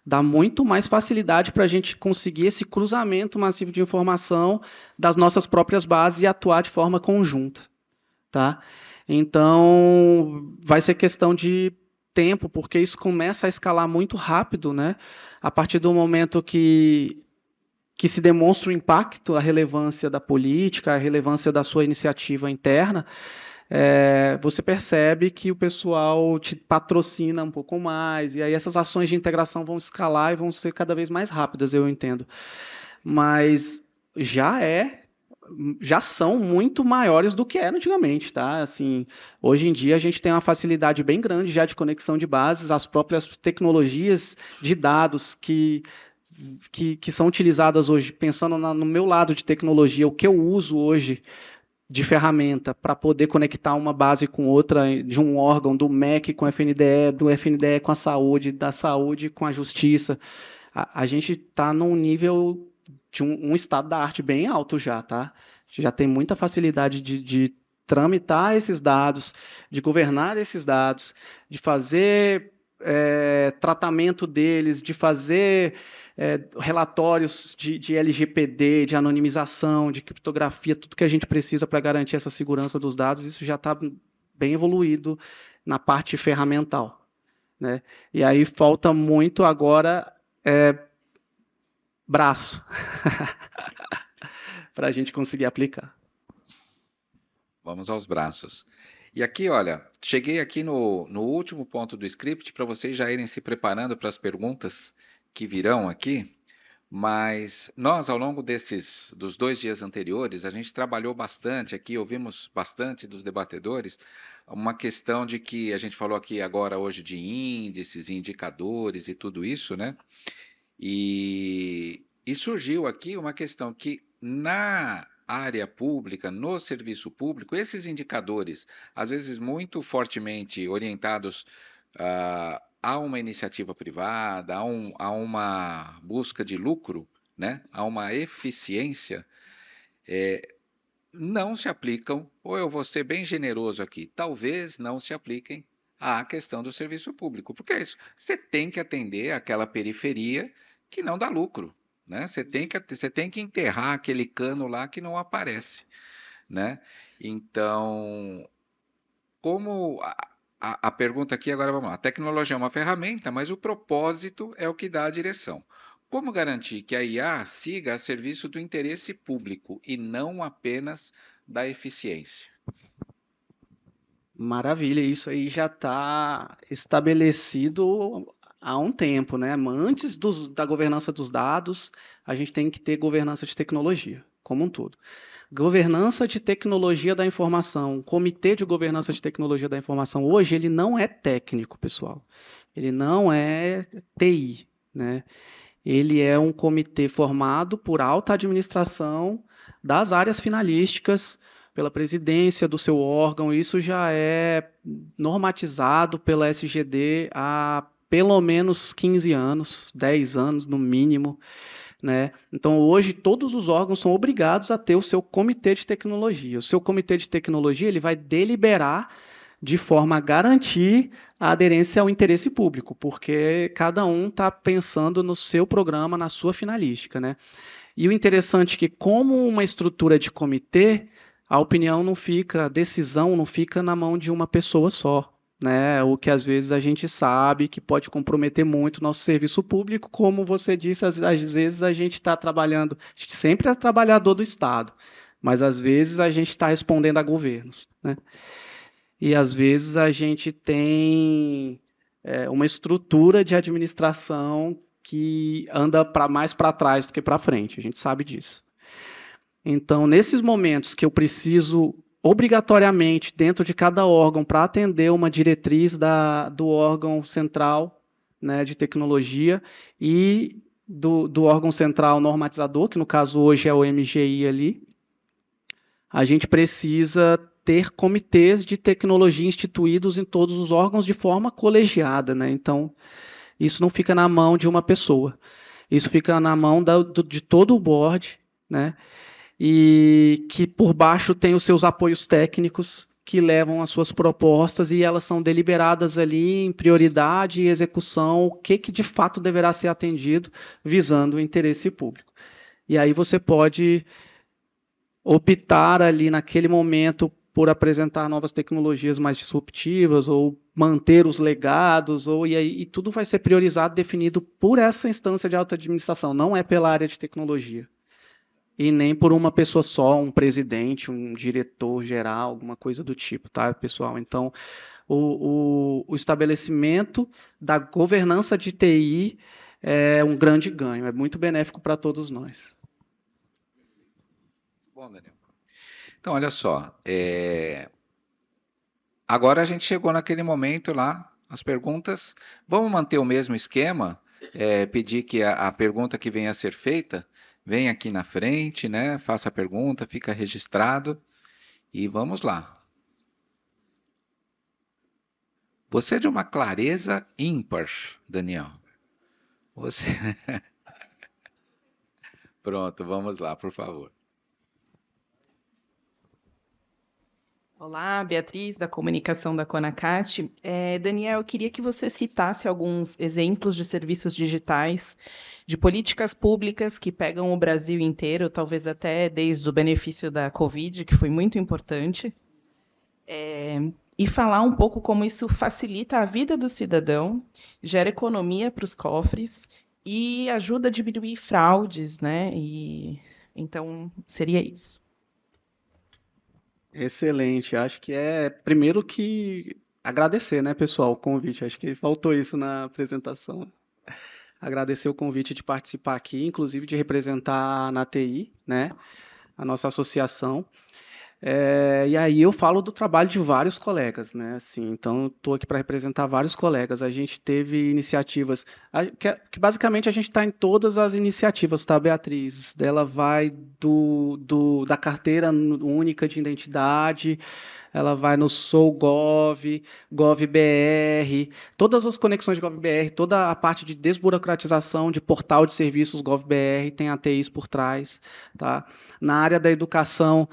dá muito mais facilidade para a gente conseguir esse cruzamento massivo de informação das nossas próprias bases e atuar de forma conjunta. Tá? Então, vai ser questão de tempo, porque isso começa a escalar muito rápido, né? A partir do momento que se demonstra o impacto, a relevância da política, a relevância da sua iniciativa interna, você percebe que o pessoal te patrocina um pouco mais, e aí essas ações de integração vão escalar e vão ser cada vez mais rápidas, eu entendo. Mas já são muito maiores do que eram antigamente, tá? Assim, hoje em dia a gente tem uma facilidade bem grande já de conexão de bases, as próprias tecnologias de dados que são utilizadas hoje, pensando no meu lado de tecnologia, o que eu uso hoje de ferramenta para poder conectar uma base com outra, de um órgão, do MEC com o FNDE, do FNDE com a saúde, da saúde com a justiça. A gente está num nível de um estado da arte bem alto já, tá? A gente já tem muita facilidade de tramitar esses dados, de governar esses dados, de fazer tratamento deles, de fazer relatórios de LGPD, de anonimização, de criptografia, tudo que a gente precisa para garantir essa segurança dos dados, isso já está bem evoluído na parte ferramental, né? E aí falta muito agora braço para a gente conseguir aplicar. Vamos aos braços. E aqui, olha, cheguei aqui no último ponto do script para vocês já irem se preparando para as perguntas que virão aqui, mas nós, ao longo dos 2 dias anteriores, a gente trabalhou bastante aqui, ouvimos bastante dos debatedores, uma questão de que a gente falou aqui agora hoje de índices, indicadores e tudo isso, né? E surgiu aqui uma questão que na área pública, no serviço público, esses indicadores, às vezes muito fortemente orientados há uma iniciativa privada, há uma busca de lucro, né? Há uma eficiência, não se aplicam, ou eu vou ser bem generoso aqui, talvez não se apliquem à questão do serviço público, porque é isso, você tem que atender aquela periferia que não dá lucro, né? Você tem que enterrar aquele cano lá que não aparece, né? Então, como a pergunta aqui agora, vamos lá, a tecnologia é uma ferramenta, mas o propósito é o que dá a direção. Como garantir que a IA siga a serviço do interesse público e não apenas da eficiência? Maravilha, isso aí já está estabelecido há um tempo, né? Antes da governança dos dados, a gente tem que ter governança de tecnologia, como um todo. Governança de tecnologia da informação, o Comitê de Governança de Tecnologia da Informação, hoje, ele não é técnico, pessoal. Ele não é TI, né? Ele é um comitê formado por alta administração das áreas finalísticas, pela presidência do seu órgão. Isso já é normatizado pela SGD há pelo menos 15 anos, 10 anos no mínimo, né? Então, hoje, todos os órgãos são obrigados a ter o seu comitê de tecnologia. O seu comitê de tecnologia ele vai deliberar de forma a garantir a aderência ao interesse público, porque cada um está pensando no seu programa, na sua finalística, né? E o interessante é que, como uma estrutura de comitê, a opinião não fica, a decisão não fica na mão de uma pessoa só, né? O que às vezes a gente sabe que pode comprometer muito o nosso serviço público, como você disse, às vezes a gente está trabalhando, a gente sempre é trabalhador do Estado, mas às vezes a gente está respondendo a governos, né? E às vezes a gente tem uma estrutura de administração que anda mais para trás do que para frente, a gente sabe disso. Então, nesses momentos que eu preciso obrigatoriamente, dentro de cada órgão, para atender uma diretriz do órgão central, né, de tecnologia e do órgão central normatizador, que no caso hoje é o MGI ali, a gente precisa ter comitês de tecnologia instituídos em todos os órgãos de forma colegiada, né? Então, isso não fica na mão de uma pessoa. Isso fica na mão de todo o board, né? E que por baixo tem os seus apoios técnicos que levam as suas propostas e elas são deliberadas ali em prioridade e execução, o que de fato deverá ser atendido visando o interesse público. E aí você pode optar ali naquele momento por apresentar novas tecnologias mais disruptivas ou manter os legados, e tudo vai ser priorizado, definido por essa instância de alta administração, não é pela área de tecnologia. E nem por uma pessoa só, um presidente, um diretor geral, alguma coisa do tipo, tá, pessoal? Então, o estabelecimento da governança de TI é um grande ganho, é muito benéfico para todos nós. Bom, Daniel. Então, olha só, agora a gente chegou naquele momento lá, as perguntas, vamos manter o mesmo esquema, pedir que a pergunta que venha a ser feita, venha aqui na frente, né? Faça a pergunta, fica registrado e vamos lá. Você é de uma clareza ímpar, Daniel. Você... Pronto, vamos lá, por favor. Olá, Beatriz, da comunicação da Conacat. Daniel, eu queria que você citasse alguns exemplos de serviços digitais, de políticas públicas que pegam o Brasil inteiro, talvez até desde o benefício da Covid, que foi muito importante, e falar um pouco como isso facilita a vida do cidadão, gera economia para os cofres e ajuda a diminuir fraudes, né? Então, seria isso. Excelente. Acho que primeiro que agradecer, né, pessoal, o convite. Acho que faltou isso na apresentação. Agradecer o convite de participar aqui, inclusive de representar na TI, né, a nossa associação. E aí eu falo do trabalho de vários colegas, né? Assim, então, estou aqui para representar vários colegas. A gente teve iniciativas, que basicamente a gente está em todas as iniciativas, tá, Beatriz? Ela vai da carteira única de identidade, ela vai no SouGov, GovBR, todas as conexões de GovBR, toda a parte de desburocratização de portal de serviços GovBR tem ATIs por trás. Tá? Na área da educação,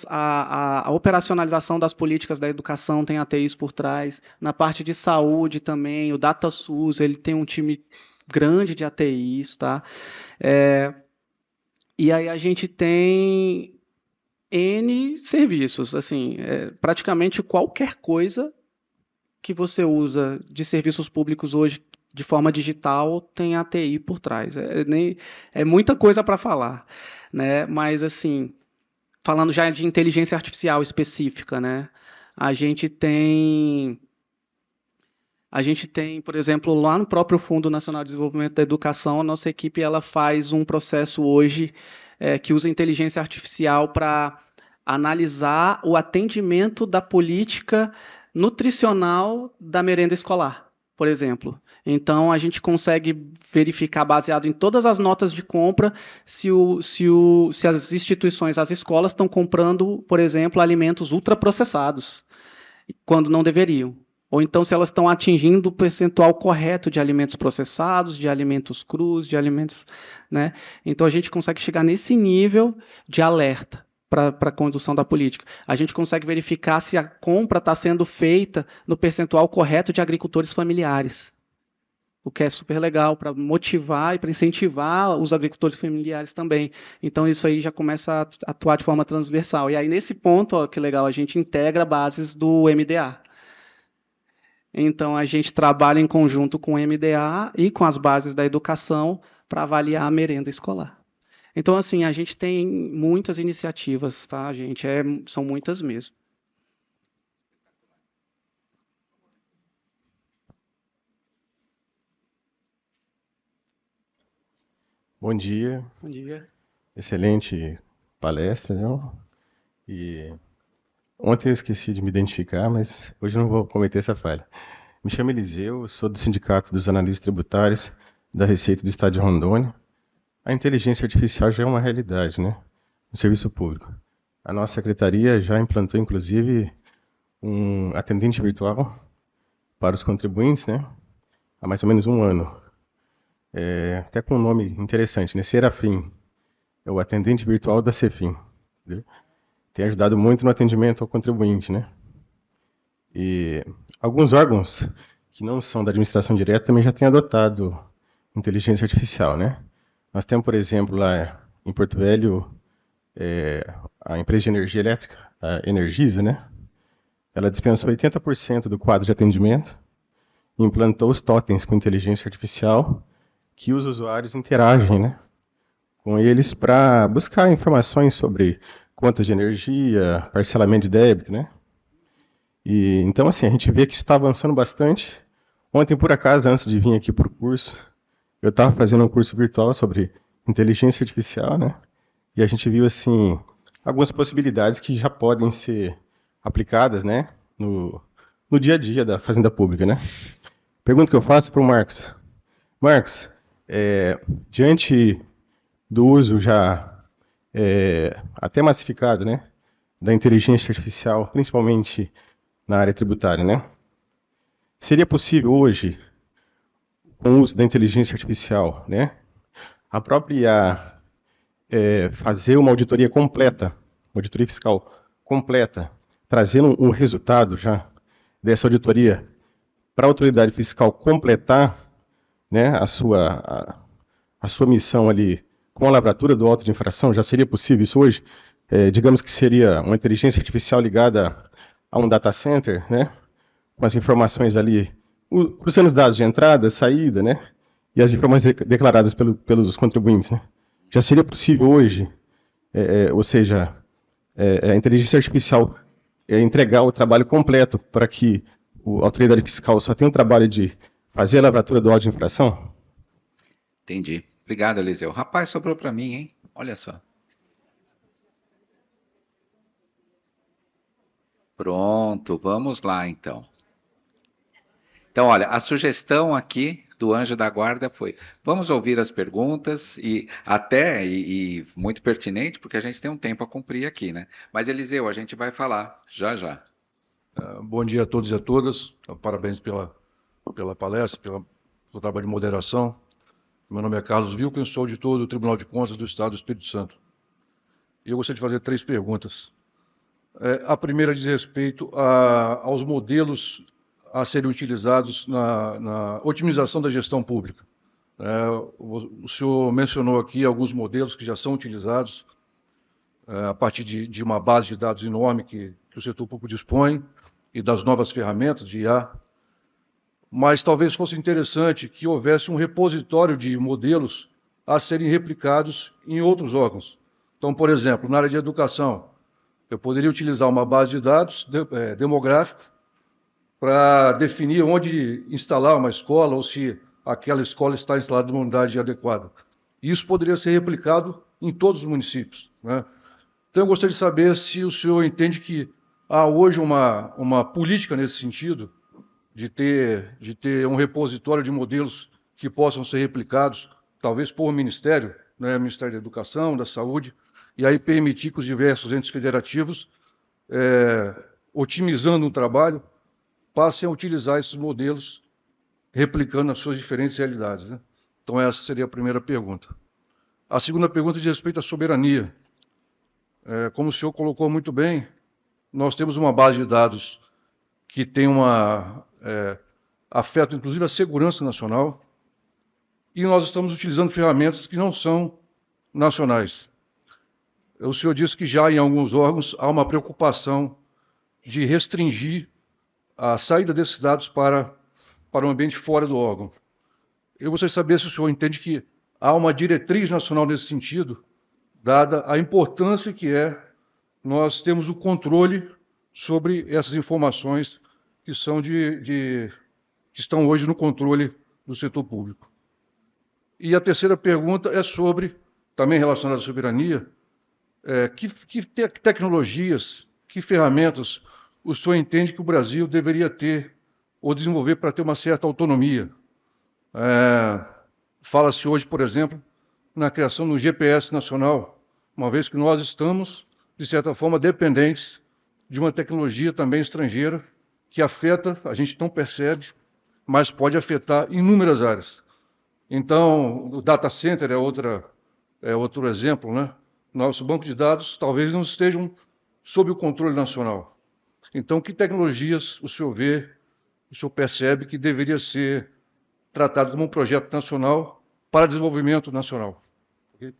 a operacionalização das políticas da educação tem ATIs por trás. Na parte de saúde também, o DataSUS, ele tem um time grande de ATIs. Tá? E aí a gente tem N serviços, assim, praticamente qualquer coisa que você usa de serviços públicos hoje de forma digital tem ATI por trás. É muita coisa para falar, né? Mas assim, falando já de inteligência artificial específica, né? A gente tem, por exemplo, lá no próprio Fundo Nacional de Desenvolvimento da Educação, a nossa equipe ela faz um processo hoje que usa inteligência artificial para analisar o atendimento da política nutricional da merenda escolar, por exemplo. Então, a gente consegue verificar, baseado em todas as notas de compra, se as instituições, as escolas, estão comprando, por exemplo, alimentos ultraprocessados, quando não deveriam. Ou então se elas estão atingindo o percentual correto de alimentos processados, de alimentos crus, de alimentos... Né? Então a gente consegue chegar nesse nível de alerta para a condução da política. A gente consegue verificar se a compra está sendo feita no percentual correto de agricultores familiares, o que é super legal para motivar e para incentivar os agricultores familiares também. Então isso aí já começa a atuar de forma transversal. E aí nesse ponto, ó, que legal, a gente integra bases do MDA. Então, a gente trabalha em conjunto com o MDA e com as bases da educação para avaliar a merenda escolar. Então, assim, a gente tem muitas iniciativas, tá, gente? São muitas mesmo. Bom dia. Bom dia. Excelente palestra, não? E ontem eu esqueci de me identificar, mas hoje não vou cometer essa falha. Me chamo Eliseu, sou do Sindicato dos Analistas Tributários da Receita do Estado de Rondônia. A inteligência artificial já é uma realidade, né, no serviço público. A nossa secretaria já implantou, inclusive, um atendente virtual para os contribuintes, né, há mais ou menos um ano. Até com um nome interessante, né, Serafim, é o atendente virtual da Cefim. Entendeu? Tem ajudado muito no atendimento ao contribuinte, né? E alguns órgãos que não são da administração direta também já têm adotado inteligência artificial, né? Nós temos, por exemplo, lá em Porto Velho, a empresa de energia elétrica, a Energisa, né? Ela dispensou 80% do quadro de atendimento e implantou os totens com inteligência artificial que os usuários interagem, né, com eles para buscar informações sobre contas de energia, parcelamento de débito, né? E então, assim, a gente vê que está avançando bastante. Ontem, por acaso, antes de vir aqui para o curso, eu estava fazendo um curso virtual sobre inteligência artificial, né? E a gente viu, assim, algumas possibilidades que já podem ser aplicadas, né, no dia a dia da fazenda pública, né? Pergunta que eu faço para o Marcos. Marcos, diante do uso já até massificado, né, da inteligência artificial, principalmente na área tributária, né? Seria possível hoje, com o uso da inteligência artificial, né, a própria fazer uma auditoria completa, uma auditoria fiscal completa, trazendo um resultado já dessa auditoria para a autoridade fiscal completar, né, a sua missão ali com a lavratura do auto de infração? Já seria possível isso hoje? Digamos que seria uma inteligência artificial ligada a um data center, né, com as informações ali, cruzando os dados de entrada, saída, né, e as informações declaradas pelos contribuintes, né? Já seria possível hoje, ou seja, a inteligência artificial entregar o trabalho completo para que a autoridade fiscal só tenha o trabalho de fazer a lavratura do auto de infração? Entendi. Obrigado, Eliseu. Rapaz, sobrou para mim, hein? Olha só. Pronto, vamos lá então. Então, olha, a sugestão aqui do Anjo da Guarda foi: vamos ouvir as perguntas e muito pertinente, porque a gente tem um tempo a cumprir aqui, né? Mas, Eliseu, a gente vai falar já já. Bom dia a todos e a todas. Parabéns pela palestra, pelo trabalho de moderação. Meu nome é Carlos Wilken, sou auditor do Tribunal de Contas do Estado do Espírito Santo. E eu gostaria de fazer 3 perguntas. A primeira diz respeito aos modelos a serem utilizados na otimização da gestão pública. O senhor mencionou aqui alguns modelos que já são utilizados a partir de uma base de dados enorme que o setor público dispõe e das novas ferramentas de IA, mas talvez fosse interessante que houvesse um repositório de modelos a serem replicados em outros órgãos. Então, por exemplo, na área de educação, eu poderia utilizar uma base de dados demográfica para definir onde instalar uma escola ou se aquela escola está instalada numa unidade adequada. Isso poderia ser replicado em todos os municípios, né? Então, eu gostaria de saber se o senhor entende que há hoje uma política nesse sentido, de ter um repositório de modelos que possam ser replicados, talvez por Ministério, né, Ministério da Educação, da Saúde, e aí permitir que os diversos entes federativos, otimizando o trabalho, passem a utilizar esses modelos, replicando as suas diferentes realidades, né? Então, essa seria a primeira pergunta. A segunda pergunta diz respeito à soberania. Como o senhor colocou muito bem, nós temos uma base de dados que tem afeta, inclusive, a segurança nacional, e nós estamos utilizando ferramentas que não são nacionais. O senhor disse que já em alguns órgãos há uma preocupação de restringir a saída desses dados para o ambiente fora do órgão. Eu gostaria de saber se o senhor entende que há uma diretriz nacional nesse sentido, dada a importância que nós temos o controle sobre essas informações que estão hoje no controle do setor público. E a terceira pergunta é sobre, também relacionada à soberania, que tecnologias, que ferramentas o senhor entende que o Brasil deveria ter ou desenvolver para ter uma certa autonomia? Fala-se hoje, por exemplo, na criação do GPS nacional, uma vez que nós estamos, de certa forma, dependentes de uma tecnologia também estrangeira que afeta, a gente não percebe, mas pode afetar inúmeras áreas. Então, o data center é outro exemplo, né? Nosso banco de dados talvez não estejam sob o controle nacional. Então, que tecnologias o senhor percebe que deveria ser tratado como um projeto nacional para desenvolvimento nacional? Okay?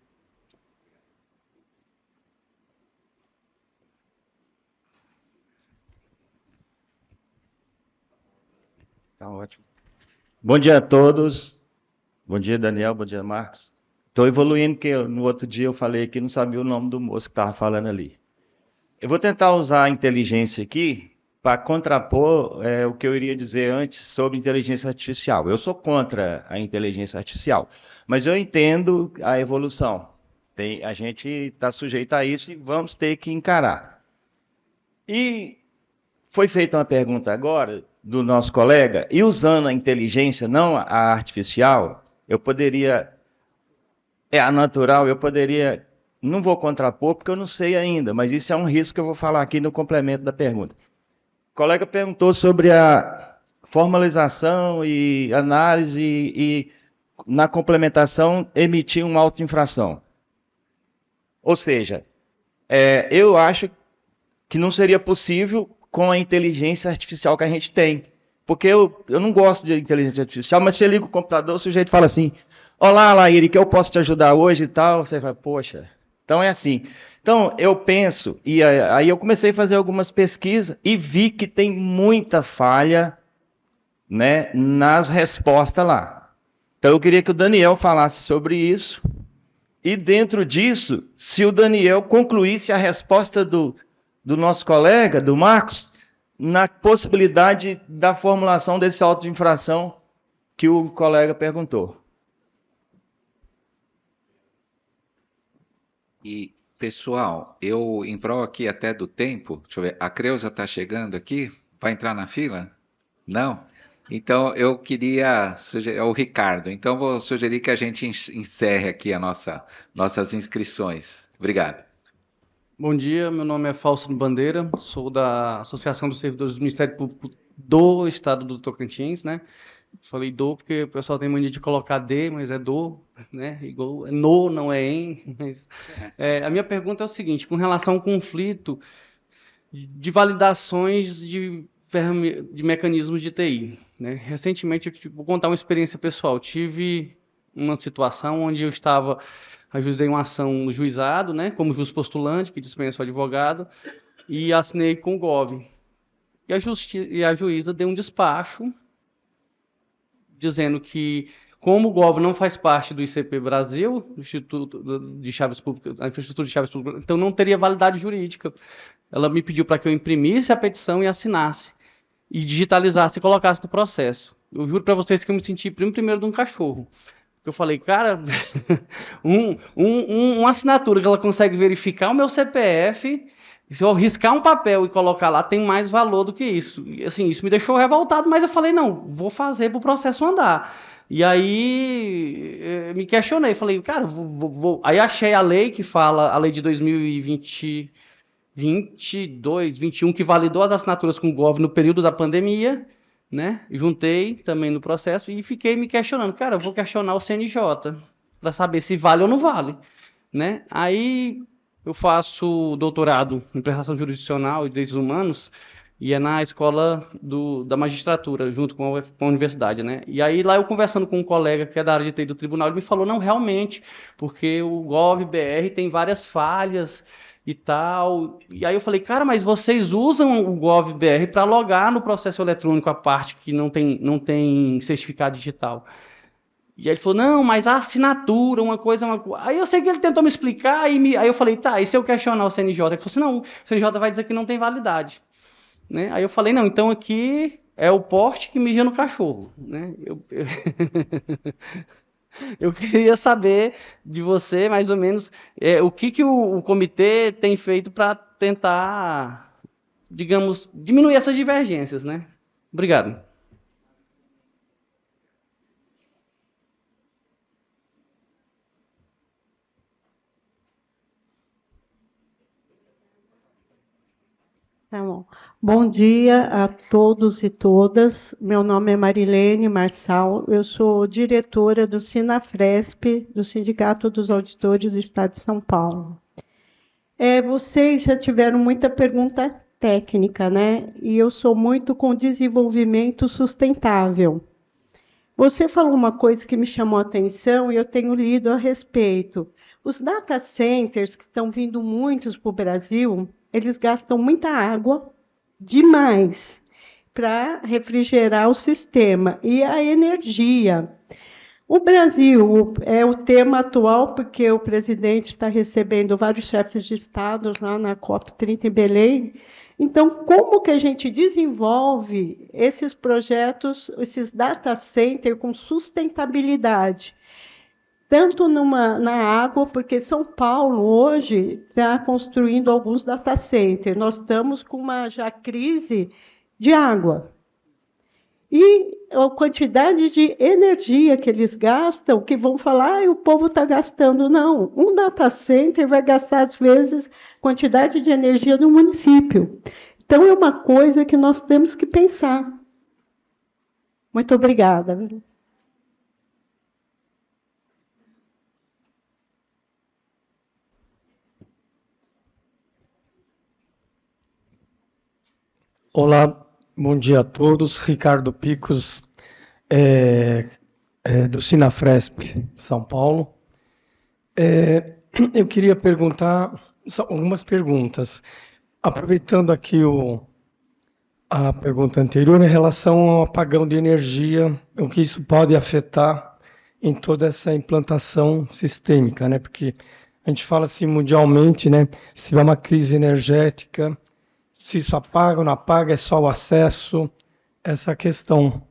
Tá ótimo. Bom dia a todos. Bom dia, Daniel. Bom dia, Marcos. Estou evoluindo, porque no outro dia eu falei que não sabia o nome do moço que estava falando ali. Eu vou tentar usar a inteligência aqui para contrapor o que eu iria dizer antes sobre inteligência artificial. Eu sou contra a inteligência artificial, mas eu entendo a evolução. A gente está sujeito a isso e vamos ter que encarar. E foi feita uma pergunta agora do nosso colega, e usando a inteligência, não a artificial, eu poderia... a natural, eu poderia... Não vou contrapor, porque eu não sei ainda, mas isso é um risco que eu vou falar aqui no complemento da pergunta. O colega perguntou sobre a formalização e análise e na complementação, emitir uma auto-infração. Ou seja, eu acho que não seria possível com a inteligência artificial que a gente tem. Porque eu não gosto de inteligência artificial, mas você liga o computador, o sujeito fala assim, olá, Laíri, que eu posso te ajudar hoje e tal. Você fala, poxa, então é assim. Então, eu penso, e aí eu comecei a fazer algumas pesquisas e vi que tem muita falha, né, nas respostas lá. Então, eu queria que o Daniel falasse sobre isso. E dentro disso, se o Daniel concluísse a resposta do nosso colega, do Marcos, na possibilidade da formulação desse auto de infração que o colega perguntou. E, pessoal, eu, em prol aqui até do tempo, deixa eu ver, a Creuza está chegando aqui? Vai entrar na fila? Não? Então, eu queria sugerir, é o Ricardo, então vou sugerir que a gente encerre aqui nossas inscrições. Obrigado. Bom dia, meu nome é Fausto Bandeira, sou da Associação dos Servidores do Ministério Público do Estado do Tocantins, né? Falei do porque o pessoal tem mania de colocar D, mas é do, né? Igual no, não é em. Mas, a minha pergunta é o seguinte: com relação ao conflito de validações de mecanismos de TI, né? Recentemente, eu vou contar uma experiência pessoal. Tive uma situação onde eu ajuizei uma ação no juizado, né? Como juiz postulante, que dispensa o advogado, e assinei com o GOV. E a juíza deu um despacho dizendo que, como o GOV não faz parte do ICP Brasil, do Instituto de Chaves Públicas, a infraestrutura de chaves públicas, então não teria validade jurídica. Ela me pediu para que eu imprimisse a petição e assinasse, e digitalizasse e colocasse no processo. Eu juro para vocês que eu me senti primeiro de um cachorro. Eu falei, cara, uma assinatura que ela consegue verificar o meu CPF, se eu riscar um papel e colocar lá, tem mais valor do que isso. E, assim, isso me deixou revoltado, mas eu falei, não, vou fazer para o processo andar. E aí me questionei, falei, cara, vou. Aí achei a lei que fala, a lei de 2021, que validou as assinaturas com o GOV no período da pandemia, né? Juntei também no processo e fiquei me questionando, cara, eu vou questionar o CNJ para saber se vale ou não vale, né? Aí eu faço doutorado em prestação jurisdicional e direitos humanos e é na escola da magistratura, junto com a universidade, né? E aí lá eu conversando com um colega que é da área de TI do tribunal, ele me falou, não, realmente, porque o GOV-BR tem várias falhas e tal. E aí eu falei, cara, mas vocês usam o GOV-BR para logar no processo eletrônico a parte que não tem certificado digital. E aí ele falou, não, mas a assinatura, uma coisa... Aí eu sei que ele tentou me explicar, aí eu falei, tá, e se eu questionar o CNJ? Ele falou assim, não, o CNJ vai dizer que não tem validade. Né? Aí eu falei, não, então aqui é o porte que mija no cachorro. Né? Eu queria saber de você, mais ou menos, o que o comitê tem feito para tentar, digamos, diminuir essas divergências, né? Obrigado. Tá bom. Bom dia a todos e todas. Meu nome é Marilene Marçal, eu sou diretora do Sinafresp, do Sindicato dos Auditores do Estado de São Paulo. Vocês já tiveram muita pergunta técnica, né? E eu sou muito com desenvolvimento sustentável. Você falou uma coisa que me chamou a atenção e eu tenho lido a respeito. Os data centers, que estão vindo muitos para o Brasil, eles gastam muita água, demais, para refrigerar o sistema. E a energia. O Brasil é o tema atual, porque o presidente está recebendo vários chefes de Estado lá na COP30 em Belém. Então, como que a gente desenvolve esses projetos, esses data centers com sustentabilidade? Tanto na água, porque São Paulo hoje está construindo alguns data centers. Nós estamos com uma já crise de água. E a quantidade de energia que eles gastam, que vão falar, o povo está gastando. Não, um data center vai gastar, às vezes, quantidade de energia do município. Então, é uma coisa que nós temos que pensar. Muito obrigada. Olá, bom dia a todos. Ricardo Picos, do Sinafresp, São Paulo. Eu queria perguntar algumas perguntas. Aproveitando aqui a pergunta anterior, em relação ao apagão de energia, o que isso pode afetar em toda essa implantação sistêmica, né? Porque a gente fala assim mundialmente, né? Se tiver uma crise energética, se isso apaga ou não apaga, é só o acesso, essa questão.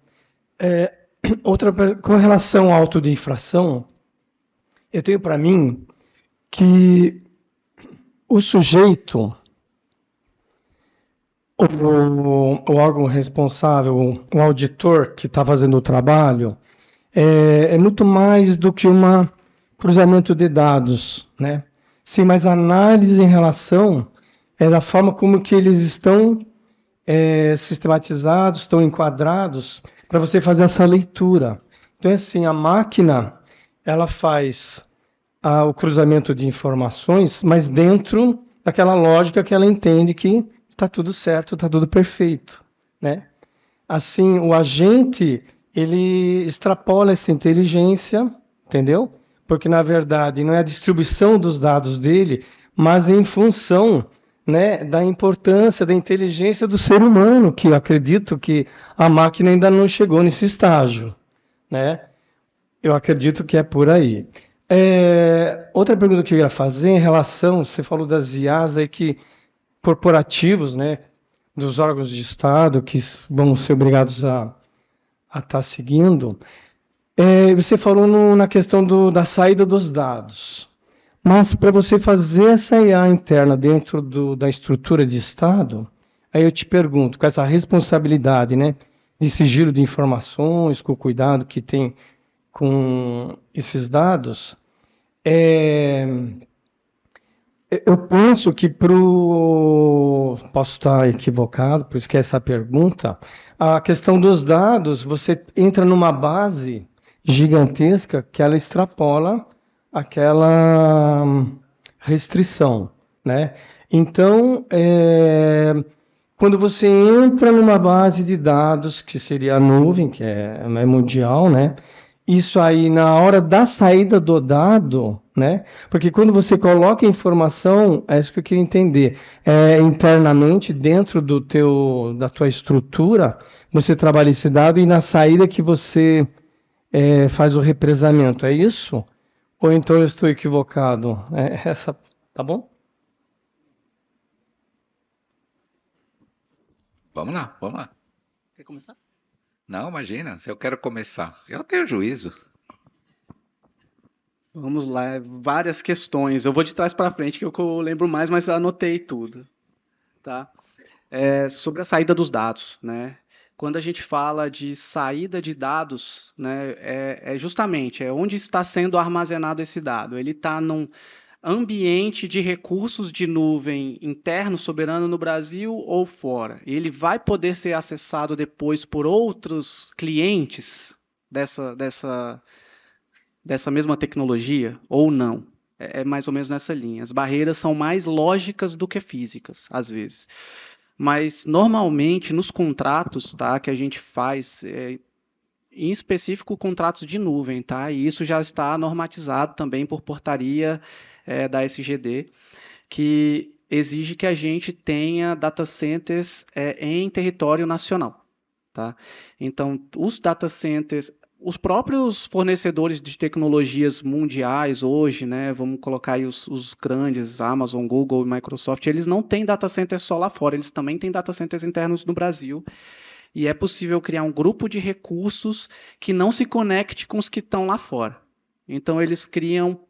Com relação ao auto de infração, eu tenho para mim que o sujeito, o órgão responsável, o auditor que está fazendo o trabalho, é muito mais do que um cruzamento de dados, né? Sim, mas a análise em relação da forma como que eles estão sistematizados, estão enquadrados, para você fazer essa leitura. Então, assim, a máquina, ela faz o cruzamento de informações, mas dentro daquela lógica que ela entende que está tudo certo, está tudo perfeito, né? Assim, o agente, ele extrapola essa inteligência, entendeu? Porque, na verdade, não é a distribuição dos dados dele, mas em função, né, da importância, da inteligência do ser humano, que eu acredito que a máquina ainda não chegou nesse estágio, né? Eu acredito que é por aí. Outra pergunta que eu ia fazer em relação, você falou das IAs aí corporativos, né, dos órgãos de Estado que vão ser obrigados a estar seguindo. Você falou na questão da saída dos dados. Mas para você fazer essa IA interna dentro da estrutura de Estado, aí eu te pergunto, com essa responsabilidade, né, de sigilo de informações, com o cuidado que tem com esses dados, eu penso que posso estar equivocado, por isso que é essa pergunta, a questão dos dados, você entra numa base gigantesca que ela extrapola aquela restrição, né? Então, quando você entra numa base de dados, que seria a nuvem, que é mundial, né? Isso aí, na hora da saída do dado, né? Porque quando você coloca informação, é isso que eu queria entender, internamente, dentro da tua estrutura, você trabalha esse dado e na saída que você faz o represamento, é isso? Ou então eu estou equivocado? Tá bom? Vamos lá. Quer começar? Não, imagina, se eu quero começar, eu tenho juízo. Vamos lá, várias questões. Eu vou de trás para frente, que eu lembro mais, mas anotei tudo. Tá? Sobre a saída dos dados, né? Quando a gente fala de saída de dados, né, justamente onde está sendo armazenado esse dado. Ele está num ambiente de recursos de nuvem interno, soberano no Brasil ou fora. Ele vai poder ser acessado depois por outros clientes dessa mesma tecnologia ou não? É mais ou menos nessa linha. As barreiras são mais lógicas do que físicas, às vezes. Mas, normalmente, nos contratos, tá, que a gente faz, em específico, contratos de nuvem, tá? E isso já está normatizado também por portaria da SGD, que exige que a gente tenha data centers em território nacional. Tá? Então, os data centers, os próprios fornecedores de tecnologias mundiais hoje, né, vamos colocar aí os grandes, Amazon, Google e Microsoft, eles não têm data centers só lá fora, eles também têm data centers internos no Brasil. E é possível criar um grupo de recursos que não se conecte com os que estão lá fora. Então, eles criam,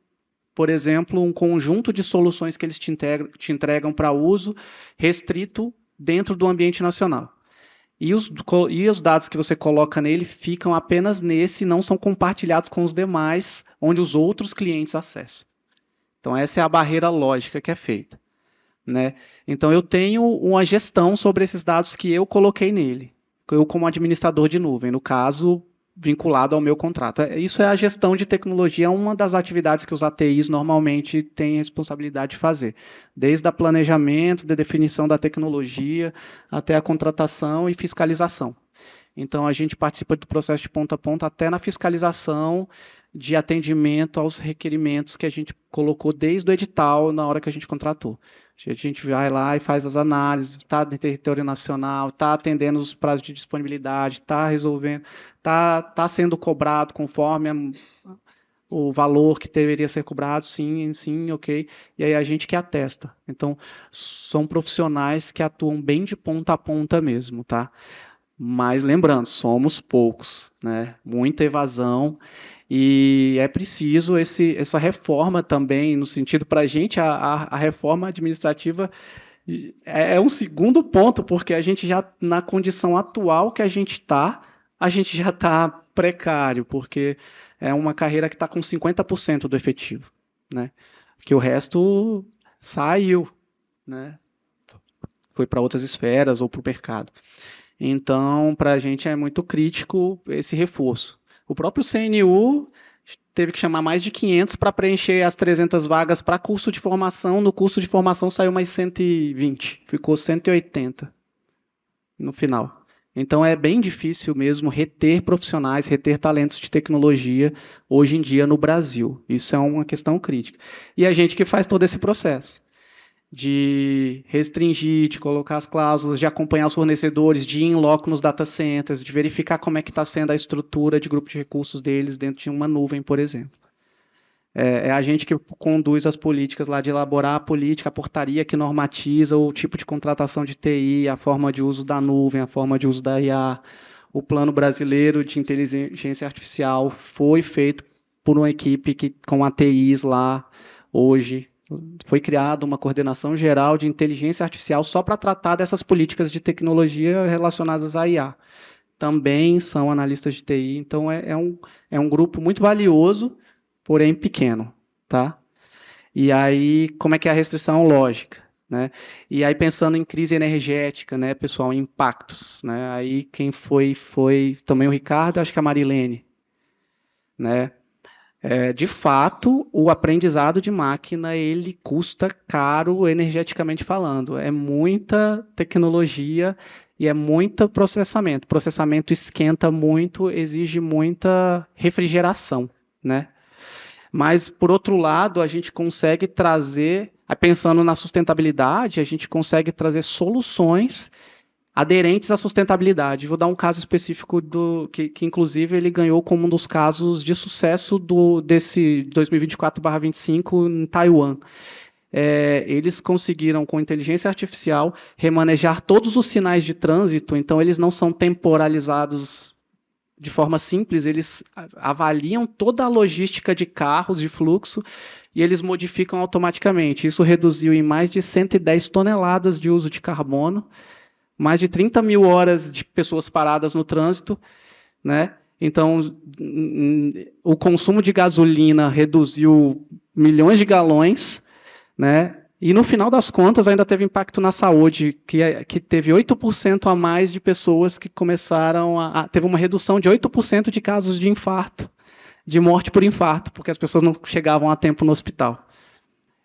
por exemplo, um conjunto de soluções que eles te entregam para uso restrito dentro do ambiente nacional. E os dados que você coloca nele ficam apenas nesse, não são compartilhados com os demais, onde os outros clientes acessam. Então, essa é a barreira lógica que é feita. Né? Então, eu tenho uma gestão sobre esses dados que eu coloquei nele. Eu, como administrador de nuvem, no caso, vinculado ao meu contrato. Isso é a gestão de tecnologia, uma das atividades que os ATIs normalmente têm responsabilidade de fazer, desde o planejamento, da definição da tecnologia, até a contratação e fiscalização. Então, a gente participa do processo de ponta a ponta, até na fiscalização de atendimento aos requerimentos que a gente colocou desde o edital, na hora que a gente contratou. A gente vai lá e faz as análises, está no território nacional, está atendendo os prazos de disponibilidade, está resolvendo, está sendo cobrado conforme o valor que deveria ser cobrado, sim, ok. E aí a gente que atesta. Então, são profissionais que atuam bem de ponta a ponta mesmo, tá? Mas lembrando, somos poucos, né? Muita evasão. E é preciso essa reforma também, no sentido para a gente, a reforma administrativa É um segundo ponto, porque a gente já, na condição atual que a gente já está precário, porque é uma carreira que está com 50% do efetivo, né? Que o resto saiu, né? Foi para outras esferas ou para o mercado. Então, para a gente é muito crítico esse reforço. O próprio CNU teve que chamar mais de 500 para preencher as 300 vagas para curso de formação. No curso de formação saiu mais 120, ficou 180 no final. Então é bem difícil mesmo reter profissionais, reter talentos de tecnologia hoje em dia no Brasil. Isso é uma questão crítica. E a gente que faz todo esse processo de restringir, de colocar as cláusulas, de acompanhar os fornecedores, de ir em loco nos data centers, de verificar como é que está sendo a estrutura de grupo de recursos deles dentro de uma nuvem, por exemplo. É a gente que conduz as políticas lá, de elaborar a política, a portaria que normatiza o tipo de contratação de TI, a forma de uso da nuvem, a forma de uso da IA. O Plano Brasileiro de Inteligência Artificial foi feito por uma equipe com ATIs lá hoje. Foi criada uma coordenação geral de inteligência artificial só para tratar dessas políticas de tecnologia relacionadas à IA. Também são analistas de TI, então é um grupo muito valioso, porém pequeno, tá? E aí, como é que é a restrição lógica, né? E aí, pensando em crise energética, né, pessoal, impactos, né? Aí quem foi também o Ricardo, acho que a Marilene, né? De fato, o aprendizado de máquina ele custa caro energeticamente falando. É muita tecnologia e é muito processamento. O processamento esquenta muito, exige muita refrigeração, né? Mas, por outro lado, a gente consegue trazer, pensando na sustentabilidade, a gente consegue trazer soluções aderentes à sustentabilidade. Vou dar um caso específico que inclusive ele ganhou como um dos casos de sucesso desse 2024/25 em Taiwan. Eles conseguiram, com inteligência artificial, remanejar todos os sinais de trânsito, então eles não são temporalizados de forma simples, eles avaliam toda a logística de carros, de fluxo, e eles modificam automaticamente. Isso reduziu em mais de 110 toneladas de uso de carbono, mais de 30 mil horas de pessoas paradas no trânsito, né? Então, o consumo de gasolina reduziu milhões de galões, né? E no final das contas ainda teve impacto na saúde, que teve 8% a mais de pessoas que começaram teve uma redução de 8% de casos de infarto, de morte por infarto, porque as pessoas não chegavam a tempo no hospital.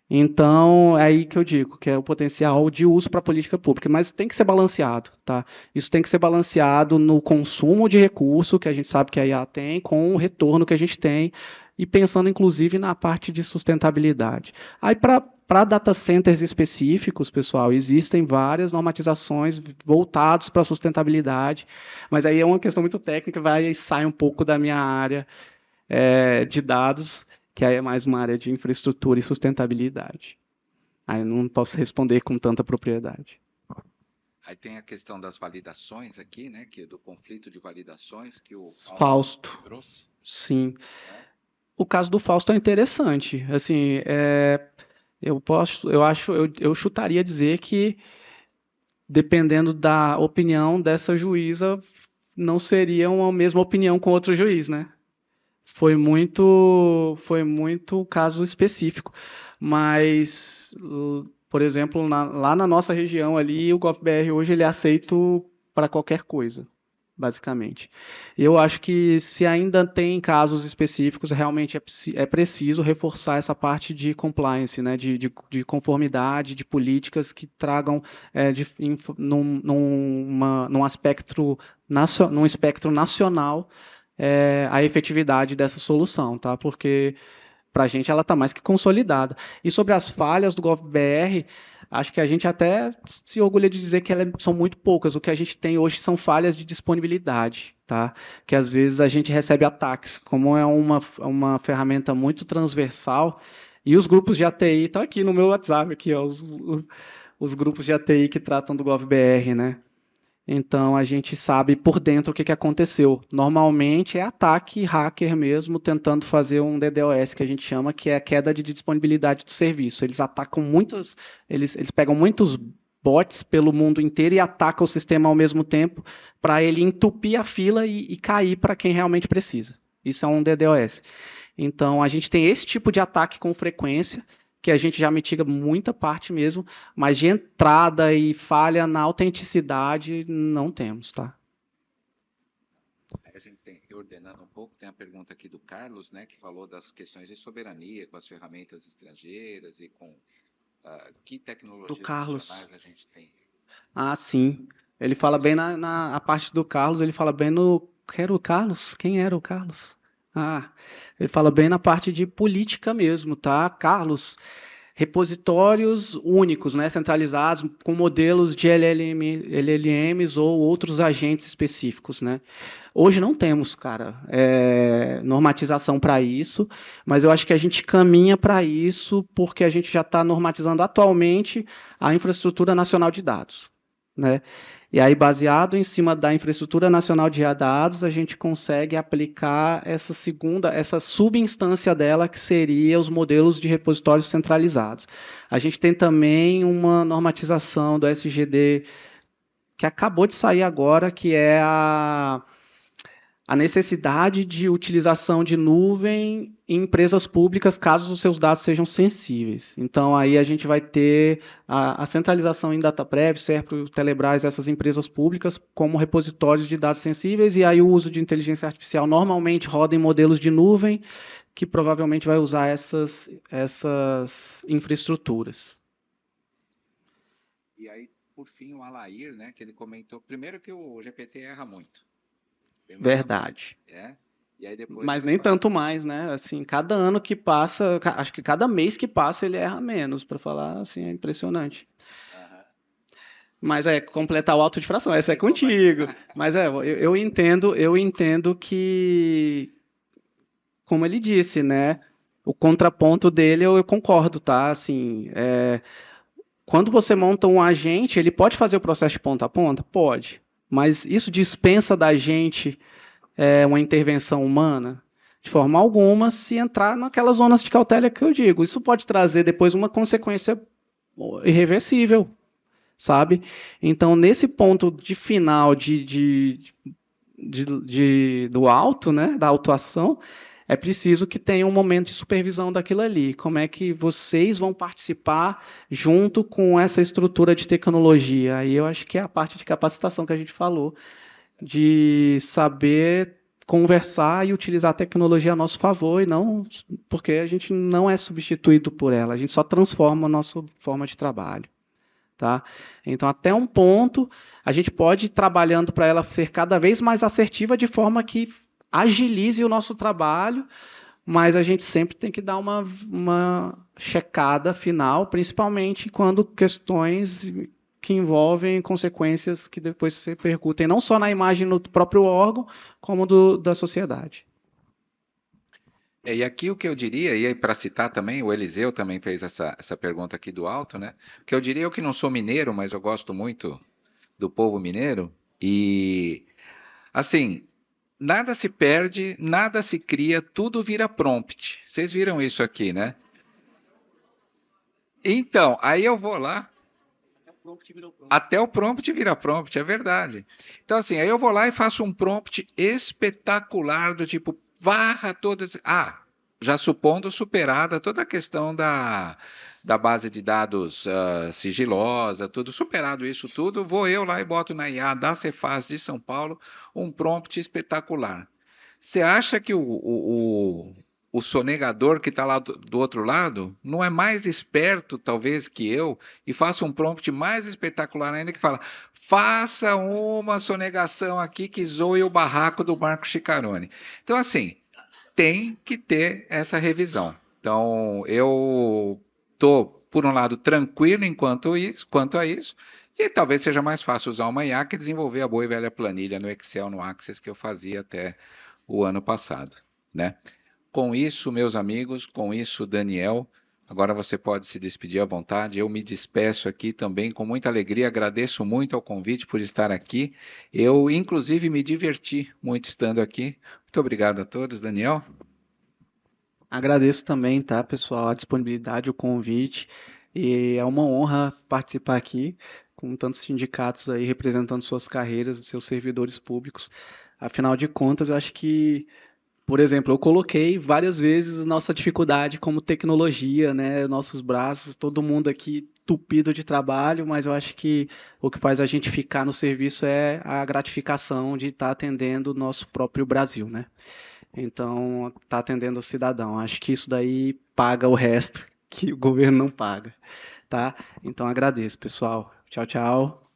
Então, é aí que eu digo, que é o potencial de uso para a política pública, mas tem que ser balanceado, tá? Isso tem que ser balanceado no consumo de recurso, que a gente sabe que a IA tem, com o retorno que a gente tem, e pensando, inclusive, na parte de sustentabilidade. Aí, para data centers específicos, pessoal, existem várias normatizações voltadas para a sustentabilidade, mas aí é uma questão muito técnica, vai e sai um pouco da minha área de dados, que aí é mais uma área de infraestrutura e sustentabilidade. Aí eu não posso responder com tanta propriedade. Aí tem a questão das validações aqui, né, que é do conflito de validações que o Fausto trouxe. Sim. O caso do Fausto é interessante. Assim, eu chutaria dizer que, dependendo da opinião dessa juíza, não seria a mesma opinião com outro juiz, né? Foi muito caso específico, mas, por exemplo, lá na nossa região ali, o GovBR hoje ele é aceito para qualquer coisa, basicamente. Eu acho que se ainda tem casos específicos, realmente é preciso reforçar essa parte de compliance, né, de conformidade, de políticas que tragam num espectro nacional a efetividade dessa solução, tá? Porque para a gente ela está mais que consolidada. E sobre as falhas do GovBR, acho que a gente até se orgulha de dizer que elas são muito poucas. O que a gente tem hoje são falhas de disponibilidade, tá? Que às vezes a gente recebe ataques. Como é uma ferramenta muito transversal, e os grupos de ATI estão aqui no meu WhatsApp, aqui, ó, os grupos de ATI que tratam do GovBR, né? Então, a gente sabe por dentro o que aconteceu. Normalmente é ataque hacker mesmo, tentando fazer um DDoS, que a gente chama, que é a queda de disponibilidade do serviço. Eles atacam eles pegam muitos bots pelo mundo inteiro e ataca o sistema ao mesmo tempo para ele entupir a fila e cair para quem realmente precisa. Isso é um DDoS. Então, a gente tem esse tipo de ataque com frequência, que a gente já mitiga muita parte mesmo, mas de entrada e falha na autenticidade, não temos, tá? A gente tem, ordenando um pouco, tem a pergunta aqui do Carlos, né, que falou das questões de soberania com as ferramentas estrangeiras e com que tecnologias nacionais a gente tem. Ah, sim. Ele fala bem na parte do Carlos, ele fala bem no... Era o Carlos? Quem era o Carlos? Ah, ele fala bem na parte de política mesmo, tá? Carlos, repositórios únicos, né, centralizados, com modelos de LLMs ou outros agentes específicos, né? Hoje não temos, cara, normatização para isso, mas eu acho que a gente caminha para isso porque a gente já está normatizando atualmente a infraestrutura nacional de dados, né? E aí, baseado em cima da infraestrutura nacional de dados, a gente consegue aplicar essa subinstância dela, que seria os modelos de repositórios centralizados. A gente tem também uma normatização do SGD que acabou de sair agora, que é a necessidade de utilização de nuvem em empresas públicas, caso os seus dados sejam sensíveis. Então, aí a gente vai ter a centralização em DataPrev, Serpro, Telebrás, essas empresas públicas, como repositórios de dados sensíveis, e aí o uso de inteligência artificial normalmente roda em modelos de nuvem, que provavelmente vai usar essas infraestruturas. E aí, por fim, o Alair, né, que ele comentou, primeiro que o GPT erra muito. Verdade. E aí depois mas nem tanto mais, né? Assim, cada ano que passa, acho que cada mês que passa ele erra menos, para falar assim, é impressionante. Mas completar o auto de fração, essa é contigo. Mas eu entendo que, como ele disse, né? O contraponto dele eu concordo, tá? Assim, quando você monta um agente, ele pode fazer o processo de ponta a ponta? Pode. Mas isso dispensa da gente uma intervenção humana? De forma alguma, se entrar naquelas zonas de cautela que eu digo. Isso pode trazer depois uma consequência irreversível, sabe? Então, nesse ponto de final do auto, né, da autuação, é preciso que tenha um momento de supervisão daquilo ali. Como é que vocês vão participar junto com essa estrutura de tecnologia? Aí eu acho que é a parte de capacitação que a gente falou, de saber conversar e utilizar a tecnologia a nosso favor, e não porque a gente não é substituído por ela, a gente só transforma a nossa forma de trabalho. Tá? Então, até um ponto, a gente pode ir trabalhando para ela ser cada vez mais assertiva, de forma que agilize o nosso trabalho, mas a gente sempre tem que dar uma checada final, principalmente quando questões que envolvem consequências que depois se repercutem não só na imagem do próprio órgão, como da sociedade. E aqui o que eu diria, e aí para citar também, o Eliseu também fez essa pergunta aqui do alto, né? O que eu diria, eu que não sou mineiro, mas eu gosto muito do povo mineiro, e assim, nada se perde, nada se cria, tudo vira prompt. Vocês viram isso aqui, né? Então, aí eu vou lá, até o prompt vira prompt, é verdade. Então, assim, aí eu vou lá e faço um prompt espetacular, do tipo, varra todas... já supondo superada toda a questão da base de dados sigilosa, tudo superado isso tudo, vou eu lá e boto na IA da Cefaz de São Paulo um prompt espetacular. Você acha que o sonegador que está lá do outro lado não é mais esperto, talvez, que eu, e faça um prompt mais espetacular ainda, que fala, faça uma sonegação aqui que zoe o barraco do Marco Chicarone. Então, assim, tem que ter essa revisão. Então, eu estou, por um lado, tranquilo quanto a isso, e talvez seja mais fácil usar uma IA que desenvolver a boa e velha planilha no Excel, no Access, que eu fazia até o ano passado, né? Com isso, meus amigos, com isso, Daniel, agora você pode se despedir à vontade. Eu me despeço aqui também com muita alegria, agradeço muito ao convite por estar aqui. Eu, inclusive, me diverti muito estando aqui. Muito obrigado a todos, Daniel. Agradeço também, tá, pessoal, a disponibilidade, o convite. E é uma honra participar aqui com tantos sindicatos aí representando suas carreiras, seus servidores públicos. Afinal de contas, eu acho que, por exemplo, eu coloquei várias vezes nossa dificuldade como tecnologia, né, nossos braços, todo mundo aqui tupido de trabalho, mas eu acho que o que faz a gente ficar no serviço é a gratificação de estar atendendo o nosso próprio Brasil, né? Então, estar atendendo o cidadão. Acho que isso daí paga o resto que o governo não paga, tá? Então, agradeço, pessoal. Tchau, tchau.